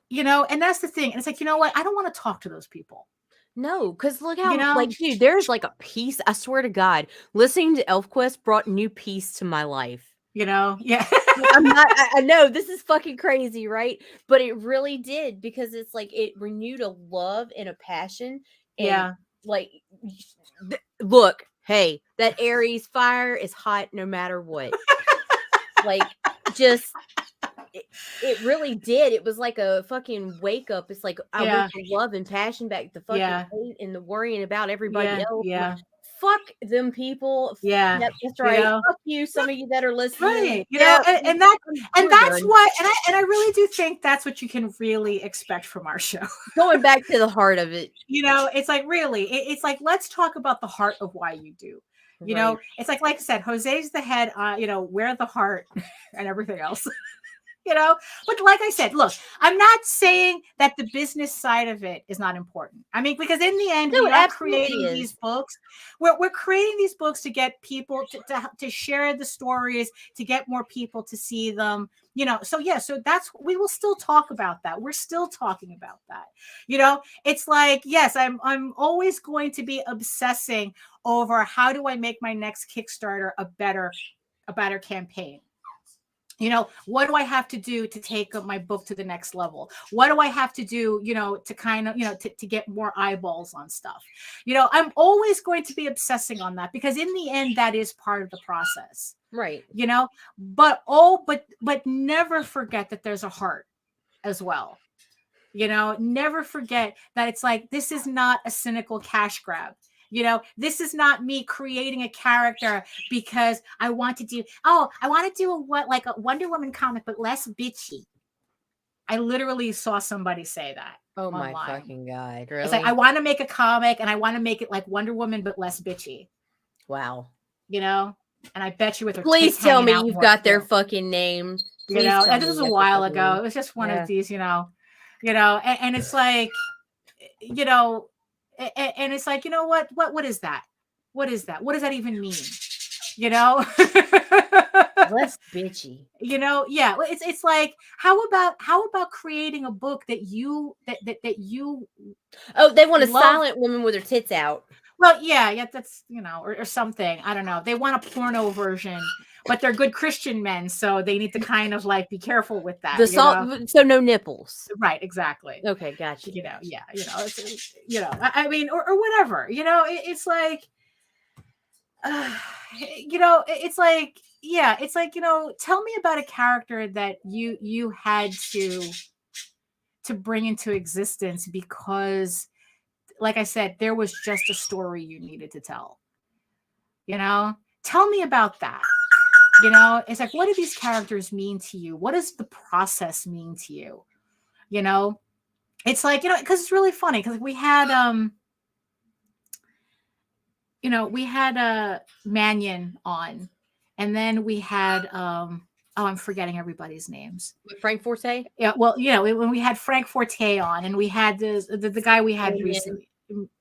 Speaker 2: you know, and that's the thing. And it's like, you know what? I don't want to talk to those people.
Speaker 1: No, because look how,
Speaker 2: You know?
Speaker 1: like, dude, there's like a peace. I swear to God, listening to ElfQuest brought new peace to my life.
Speaker 2: You know? Yeah.
Speaker 1: I know this is fucking crazy, right? But it really did, because it's like it renewed a love and a passion. And
Speaker 2: Yeah.
Speaker 1: like, look, hey, that Aries fire is hot no matter what. Like, just. It really did. It was like a fucking wake up. It's like I want the love and passion back, the fucking hate and the worrying about everybody else.
Speaker 2: Yeah.
Speaker 1: Fuck them people.
Speaker 2: Yeah.
Speaker 1: Yep, that's right.
Speaker 2: You know?
Speaker 1: Fuck you, some of you that are listening.
Speaker 2: Right. You know, and that's what, and I really do think that's what you can really expect from our show.
Speaker 1: Going back to the heart of it.
Speaker 2: You know, it's like, really, it's like, let's talk about the heart of why you do. You know, it's like I said, Jose's the head, you know, we're the heart and everything else. You know, but like I said, look, I'm not saying that the business side of it is not important. I mean, because in the end, we are creating these books. We're creating these books to get people to share the stories, to get more people to see them. You know, so yeah, so that's, we will still talk about that. We're still talking about that. You know, it's like, yes, I'm always going to be obsessing over how do I make my next Kickstarter a better campaign. You know, what do I have to do to take my book to the next level? What do I have to do, you know, to kind of, you know, to get more eyeballs on stuff? You know, I'm always going to be obsessing on that, because in the end, that is part of the process.
Speaker 1: Right.
Speaker 2: You know, but never forget that there's a heart as well. You know, never forget that it's like, this is not a cynical cash grab. You know, this is not me creating a character because I want to do, like a Wonder Woman comic, but less bitchy. I literally saw somebody say that.
Speaker 1: Oh
Speaker 2: online.
Speaker 1: my fucking God. Really?
Speaker 2: It's like, I want to make a comic and I want to make it like Wonder Woman, but less bitchy.
Speaker 1: Wow.
Speaker 2: You know, and I bet you with her
Speaker 1: Please
Speaker 2: tits
Speaker 1: tell me
Speaker 2: hanging out
Speaker 1: you've
Speaker 2: more
Speaker 1: got
Speaker 2: too.
Speaker 1: their fucking name.
Speaker 2: You know, and this was a while ago. It was just one of these, you know, and it's like, you know, and it's like, you know what is that? What is that? What does that even mean? You know,
Speaker 1: less bitchy.
Speaker 2: You know, yeah. It's like, how about creating a book that you that you?
Speaker 1: Oh, they want a silent woman with her tits out.
Speaker 2: Well, yeah, that's, you know, or something. I don't know. They want a porno version, but they're good Christian men, so they need to kind of like be careful with that.
Speaker 1: So no nipples.
Speaker 2: Right, exactly.
Speaker 1: Okay, gotcha.
Speaker 2: You know, yeah, you know, you know, I mean, or whatever. You know, it's like, you know, it's like, yeah, it's like, you know, tell me about a character that you had to bring into existence because, like I said, there was just a story you needed to tell. You know, tell me about that. You know, it's like, what do these characters mean to you? What does the process mean to you? You know, it's like, you know, because it's really funny because we had, you know, we had Mannion on, and then we had, I'm forgetting everybody's names.
Speaker 1: Frank Forte?
Speaker 2: Yeah, well, you know, when we had Frank Forte on, and we had the guy we had recently.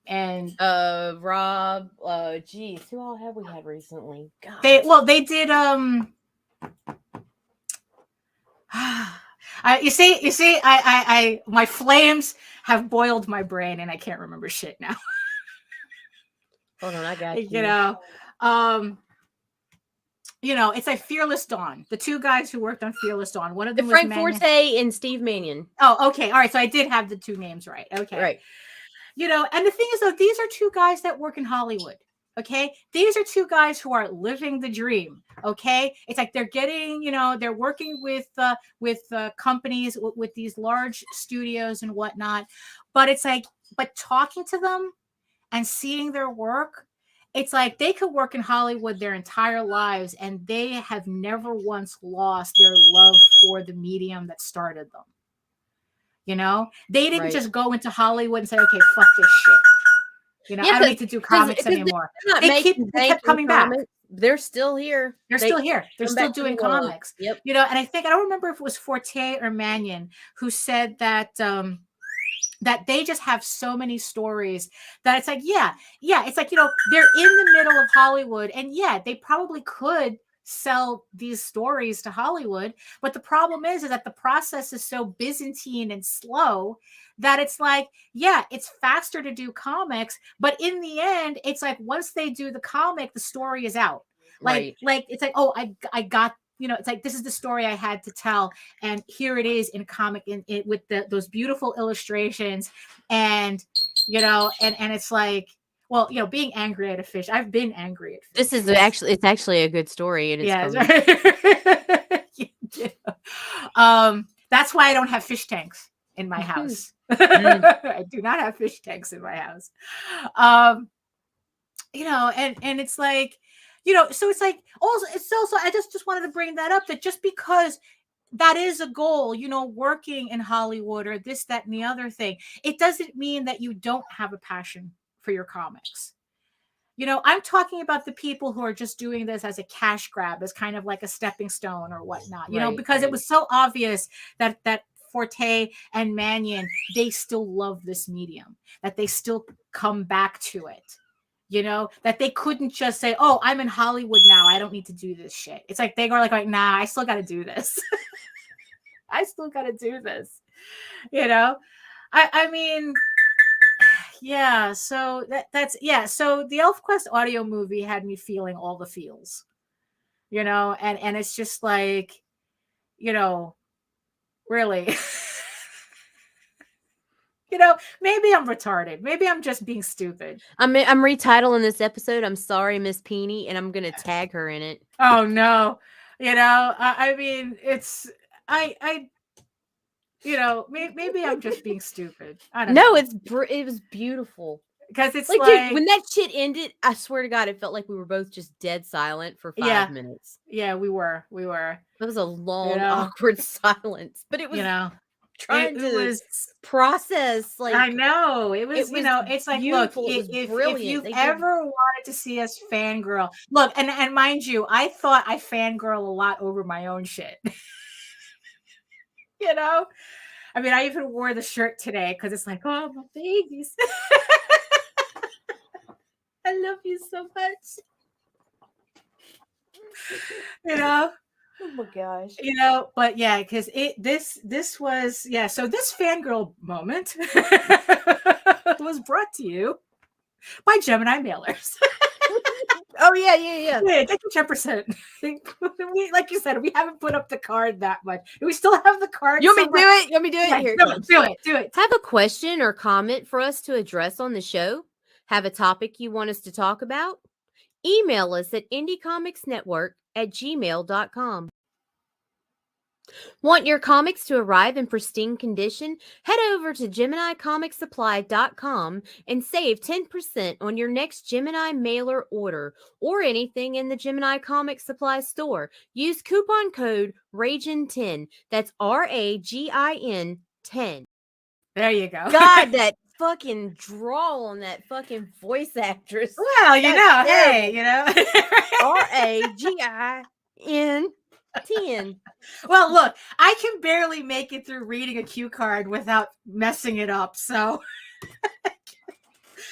Speaker 2: And
Speaker 1: Rob, geez, who all have we had recently? God.
Speaker 2: They did you see I my flames have boiled my brain and I can't remember shit now.
Speaker 1: Hold on, I got you.
Speaker 2: You know, it's like Fearless Dawn. The two guys who worked on Fearless Dawn. One of them was
Speaker 1: Frank Forte and Steve Mannion.
Speaker 2: Oh, okay. All right. So I did have the two names right. Okay.
Speaker 1: Right.
Speaker 2: You know, and the thing is, though, these are two guys that work in Hollywood. Okay. These are two guys who are living the dream. Okay. It's like they're getting, you know, they're working with companies, with these large studios and whatnot. But it's like, but talking to them and seeing their work it's like they could work in Hollywood their entire lives and they have never once lost their love for the medium that started them. You know, they didn't just go into Hollywood and say, okay, fuck this shit. You know, I don't need to do comics anymore. They kept coming back.
Speaker 1: They're still here.
Speaker 2: They're still here. They're still doing comics.
Speaker 1: Yep.
Speaker 2: You know, and I don't remember if it was Forte or Mannion who said that that they just have so many stories that it's like, yeah, it's like, you know, they're in the middle of Hollywood, and yeah, they probably could sell these stories to Hollywood, but the problem is that the process is so Byzantine and slow that it's like, yeah, it's faster to do comics, but in the end, it's like once they do the comic, the story is out. Like it's like, oh, I got, you know, it's like, this is the story I had to tell, and here it is in comic with those beautiful illustrations, and you know, and it's like, well, you know, being angry at a fish. I've been angry at fish.
Speaker 1: This is actually a good story, and it's
Speaker 2: that's why I don't have fish tanks in my house. I do not have fish tanks in my house. You know, and it's like, you know, so it's like also I just wanted to bring that up, that just because that is a goal, you know, working in Hollywood or this, that, and the other thing, it doesn't mean that you don't have a passion for your comics. You know, I'm talking about the people who are just doing this as a cash grab, as kind of like a stepping stone or whatnot, you know, because it was so obvious that Forte and Mannion, they still love this medium, that they still come back to it. You know, that they couldn't just say, oh, I'm in Hollywood now, I don't need to do this shit. It's like they were like, nah, I still got to do this. I still got to do this. You know, I mean, yeah. So that's So the ElfQuest audio movie had me feeling all the feels. You know, and it's just like, you know, really. You know, maybe I'm retarded. Maybe I'm just being stupid.
Speaker 1: I'm retitling this episode, I'm Sorry, Miss Peony, and I'm gonna tag her in it.
Speaker 2: Oh no. You know, I mean, it's I you know, maybe I'm just being stupid. I don't know.
Speaker 1: It was beautiful.
Speaker 2: Because it's
Speaker 1: like dude, when that shit ended, I swear to God, it felt like we were both just dead silent for 5 minutes.
Speaker 2: Yeah, we were. It
Speaker 1: was a long, awkward silence, but it was,
Speaker 2: you know,
Speaker 1: trying to process. Like,
Speaker 2: I know it was you know, it's like, look, if you've ever wanted to see us fangirl, look, and mind you, I thought I fangirl a lot over my own shit. You know, I mean, I even wore the shirt today because it's like, oh, my babies. I love you so much. You know.
Speaker 1: Oh my gosh.
Speaker 2: You know, but yeah, because this was, so this fangirl moment was brought to you by Gemini mailers.
Speaker 1: Oh yeah.
Speaker 2: Thank you, 10%. Like you said, we haven't put up the card that much. Do we still have the card?
Speaker 1: You want me to do it? You want me to do it?
Speaker 2: Yeah,
Speaker 1: Here,
Speaker 2: do it.
Speaker 1: Have a question or comment for us to address on the show? Have a topic you want us to talk about? Email us at indiecomicsnetwork@gmail.com. Want your comics to arrive in pristine condition? Head over to GeminiComicSupply.com and save 10% on your next Gemini mailer order or anything in the Gemini Comic Supply store. Use coupon code RAGIN10. That's RAGIN 10.
Speaker 2: There you go.
Speaker 1: God, that fucking drawl on that fucking voice actress.
Speaker 2: Well, you know, hey, you know.
Speaker 1: RAGIN 10.
Speaker 2: Well, look, I can barely make it through reading a cue card without messing it up. So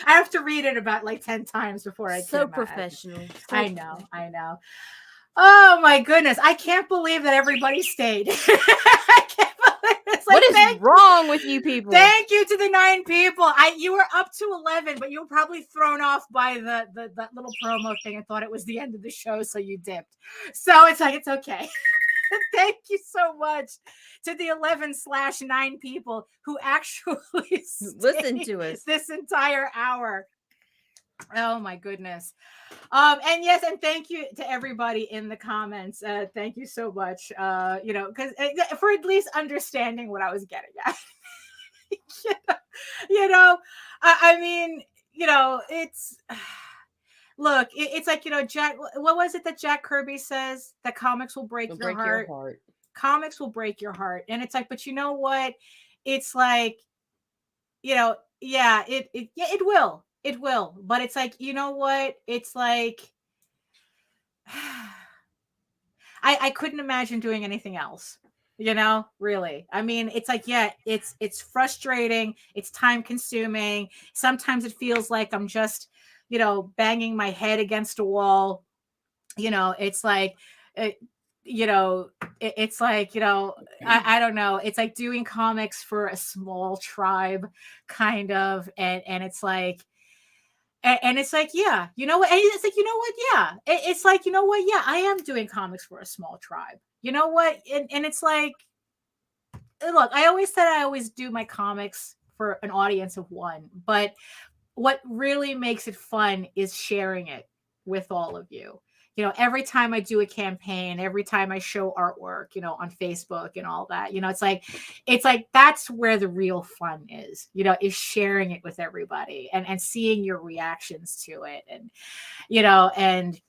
Speaker 2: I have to read it about like 10 times before I
Speaker 1: so professional.
Speaker 2: I know. Oh my goodness. I can't believe that everybody stayed. I can't believe it's like,
Speaker 1: what is wrong with you people?
Speaker 2: Thank you to the 9 people. You were up to 11, but you were probably thrown off by that little promo thing and thought it was the end of the show, so you dipped. So it's like, it's okay. Thank you so much to the 11/9 people who actually
Speaker 1: listened to us
Speaker 2: this entire hour. Oh my goodness. And yes, and thank you to everybody in the comments. Thank you so much. You know, because for at least understanding what I was getting at. You know, I mean, you know, it's look, it's like, Jack, what was it that Jack Kirby says? That comics will break your heart. Comics will break your heart. And it's like, but you know what? It's like, yeah, it will. It will. But it's like, you know what? It's like, I couldn't imagine doing anything else. Really. I mean, it's like, yeah, it's frustrating. It's time consuming. Sometimes it feels like I'm just, banging my head against a wall. It's like, it's like, I don't know. It's like doing comics for a small tribe kind of. And it's like, and it's like, yeah, you know what? And it's like, you know what? Yeah. It's like, you know what? Yeah, I am doing comics for a small tribe. You know what? And it's like, look, I always said I always do my comics for an audience of one, but what really makes it fun is sharing it with all of you. Every time I do a campaign, every time I show artwork, on Facebook and all that, it's like that's where the real fun is, is sharing it with everybody and seeing your reactions to it. And, and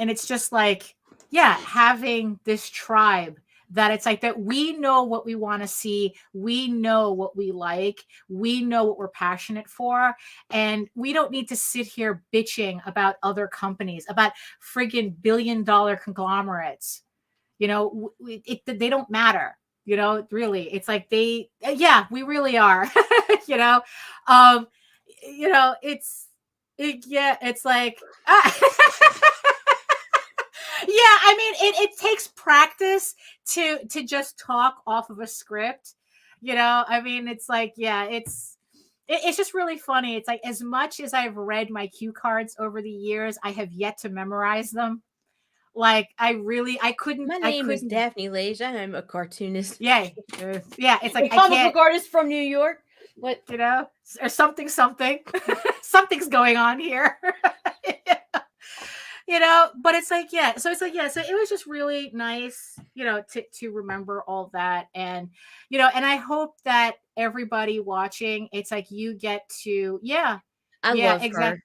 Speaker 2: it's just like, yeah, having this tribe that it's like that we know what we want to see. We know what we like. We know what we're passionate for. And we don't need to sit here bitching about other companies, about friggin' billion-dollar conglomerates. They don't matter, really. It's like we really are, it's like, yeah, I mean, it takes practice to just talk off of a script, I mean, it's like, yeah, it's just really funny. It's like, as much as I've read my cue cards over the years, I have yet to memorize them. Like, I couldn't.
Speaker 1: My name is Daphne Lage. I am a cartoonist.
Speaker 2: Yeah. Yeah. It's like,
Speaker 1: a comic book artist from New York. What,
Speaker 2: or something. Something's going on here. But it's like, yeah. So it's like, yeah. So it was just really nice, to remember all that. And, and I hope that everybody watching, it's like you get to,
Speaker 1: I love her.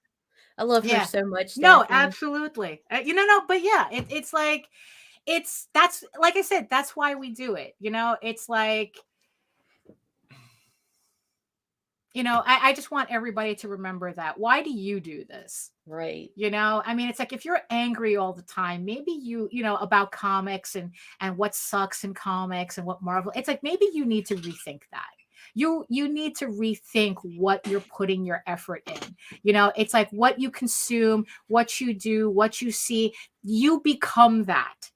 Speaker 1: I love her so much.
Speaker 2: No, absolutely. No, but yeah, it's like, that's, like I said, that's why we do it. It's like, I just want everybody to remember that. Why do you do this?
Speaker 1: Right.
Speaker 2: I mean, it's like, if you're angry all the time, maybe about comics and what sucks in comics and what Marvel, it's like, maybe you need to rethink that. You need to rethink what you're putting your effort in. It's like what you consume, what you do, what you see, you become that.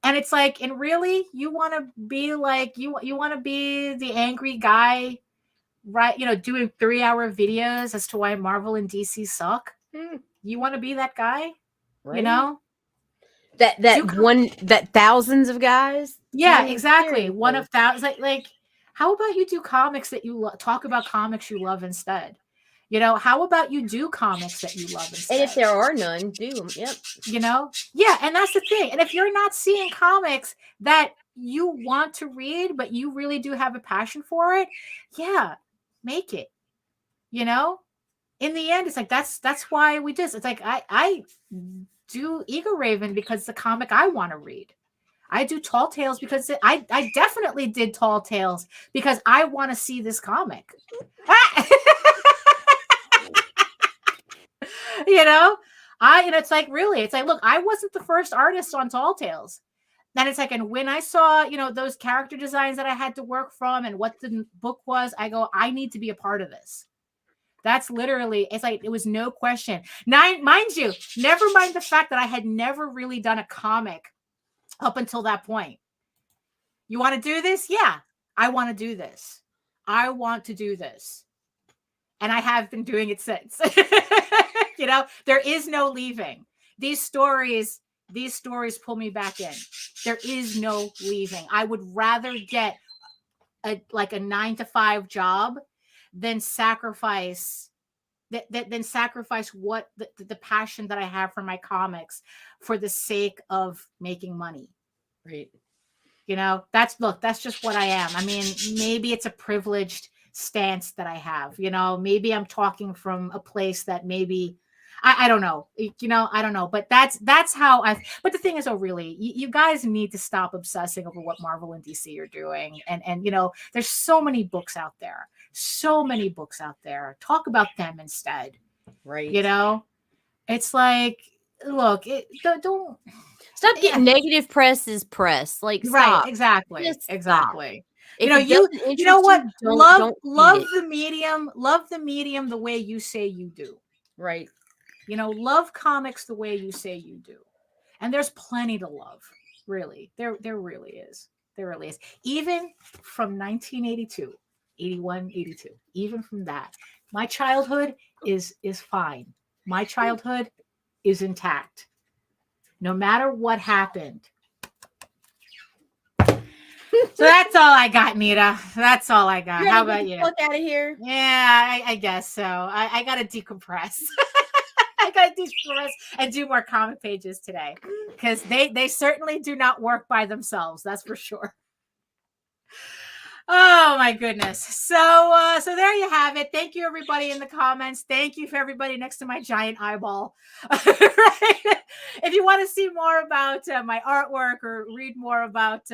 Speaker 2: And it's like, and really, you want to be like, you want to be the angry guy, right? Doing 3-hour videos as to why Marvel and DC suck. You want to be that guy,
Speaker 1: right? That thousands of guys.
Speaker 2: Yeah, exactly. One of thousands. Like, how about you do comics that you talk about comics you love instead? How about you do comics that you love instead?
Speaker 1: And if there are none, do them. Yep.
Speaker 2: Yeah, and that's the thing. And if you're not seeing comics that you want to read, but you really do have a passion for it, yeah, make it. In the end, it's like that's why we do this. It's like I do Eagle Raven because it's a comic I want to read. I do Tall Tales because I definitely did Tall Tales because I want to see this comic. It's like, really, it's like, look, I wasn't the first artist on Tall Tales. And it's like, and when I saw, those character designs that I had to work from and what the book was, I go, I need to be a part of this. That's literally, it's like, it was no question. Mind you, never mind the fact that I had never really done a comic up until that point. You want to do this? Yeah, I want to do this. I want to do this. And I have been doing it since. There is no leaving. These stories pull me back in. There is no leaving. I would rather get a 9-to-5 job than sacrifice what the passion that I have for my comics for the sake of making money.
Speaker 1: Right.
Speaker 2: That's just what I am. I mean, maybe it's a privileged stance that I have. Maybe I'm talking from a place that maybe I don't know, I don't know, but that's how but the thing is, really, you guys need to stop obsessing over what Marvel and DC are doing. And there's so many books out there. Talk about them instead.
Speaker 1: Right.
Speaker 2: It's like, look, don't
Speaker 1: stop getting negative press is press. Like, stop.
Speaker 2: Right, exactly.
Speaker 1: Just
Speaker 2: exactly.
Speaker 1: stop.
Speaker 2: You know what?
Speaker 1: Don't
Speaker 2: love the medium the way you say you do.
Speaker 1: Right.
Speaker 2: Love comics the way you say you do. And there's plenty to love. Really. There really is. There really is. Even from 1982, 81, 82, even from that, my childhood is fine. My childhood is intact. No matter what happened. So that's all I got, Nita. That's all I got. How about you?
Speaker 1: Fuck out of here.
Speaker 2: Yeah, I guess so. I got to decompress. I got to decompress and do more comic pages today, because they certainly do not work by themselves. That's for sure. Oh my goodness. So there you have it. Thank you, everybody in the comments. Thank you for everybody next to my giant eyeball. Right? If you want to see more about my artwork or read more about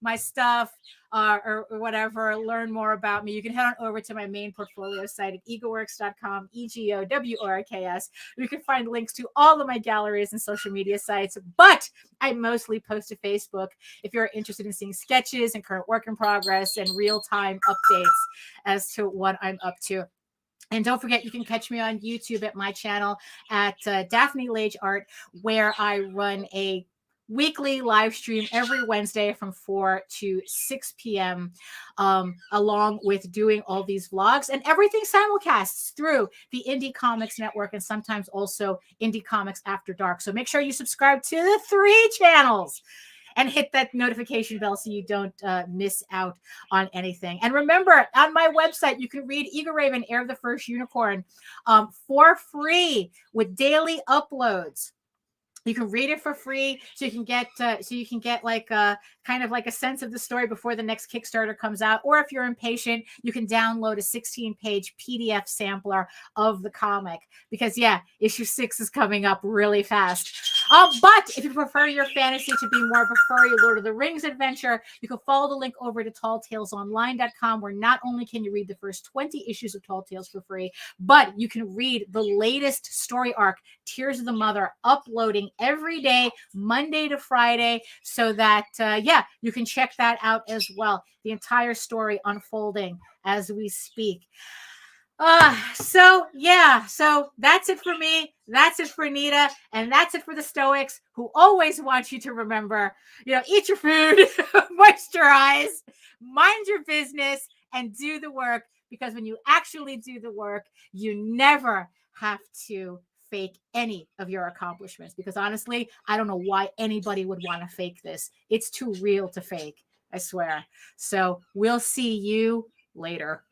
Speaker 2: my stuff or whatever, learn more about me, you can head on over to my main portfolio site at egoworks.com, EGOWORKS. You can find links to all of my galleries and social media sites, but I mostly post to Facebook if you're interested in seeing sketches and current work in progress and real-time updates as to what I'm up to. And don't forget, you can catch me on YouTube at my channel at Daphne Lage Art, where I run a weekly live stream every Wednesday from 4 to 6 p.m. Along with doing all these vlogs, and everything simulcasts through the Indie Comics Network and sometimes also Indie Comics After Dark. So make sure you subscribe to the 3 channels and hit that notification bell so you don't miss out on anything. And remember, on my website, you can read Eagle Raven, Heir of the First Unicorn for free with daily uploads. You can read it for free, so you can get like a kind of like a sense of the story before the next Kickstarter comes out. Or if you're impatient, you can download a 16-page PDF sampler of the comic, because issue 6 is coming up really fast. But if you prefer your fantasy to be more of a furry Lord of the Rings adventure, you can follow the link over to talltalesonline.com, where not only can you read the first 20 issues of Tall Tales for free, but you can read the latest story arc, Tears of the Mother, uploading every day, Monday to Friday, so that you can check that out as well. The entire story unfolding as we speak. So that's it for me. That's it for Nita, and that's it for the Stoics, who always want you to remember, eat your food, moisturize, mind your business, and do the work, because when you actually do the work, you never have to fake any of your accomplishments, because honestly, I don't know why anybody would want to fake this. It's too real to fake, I swear. So we'll see you later.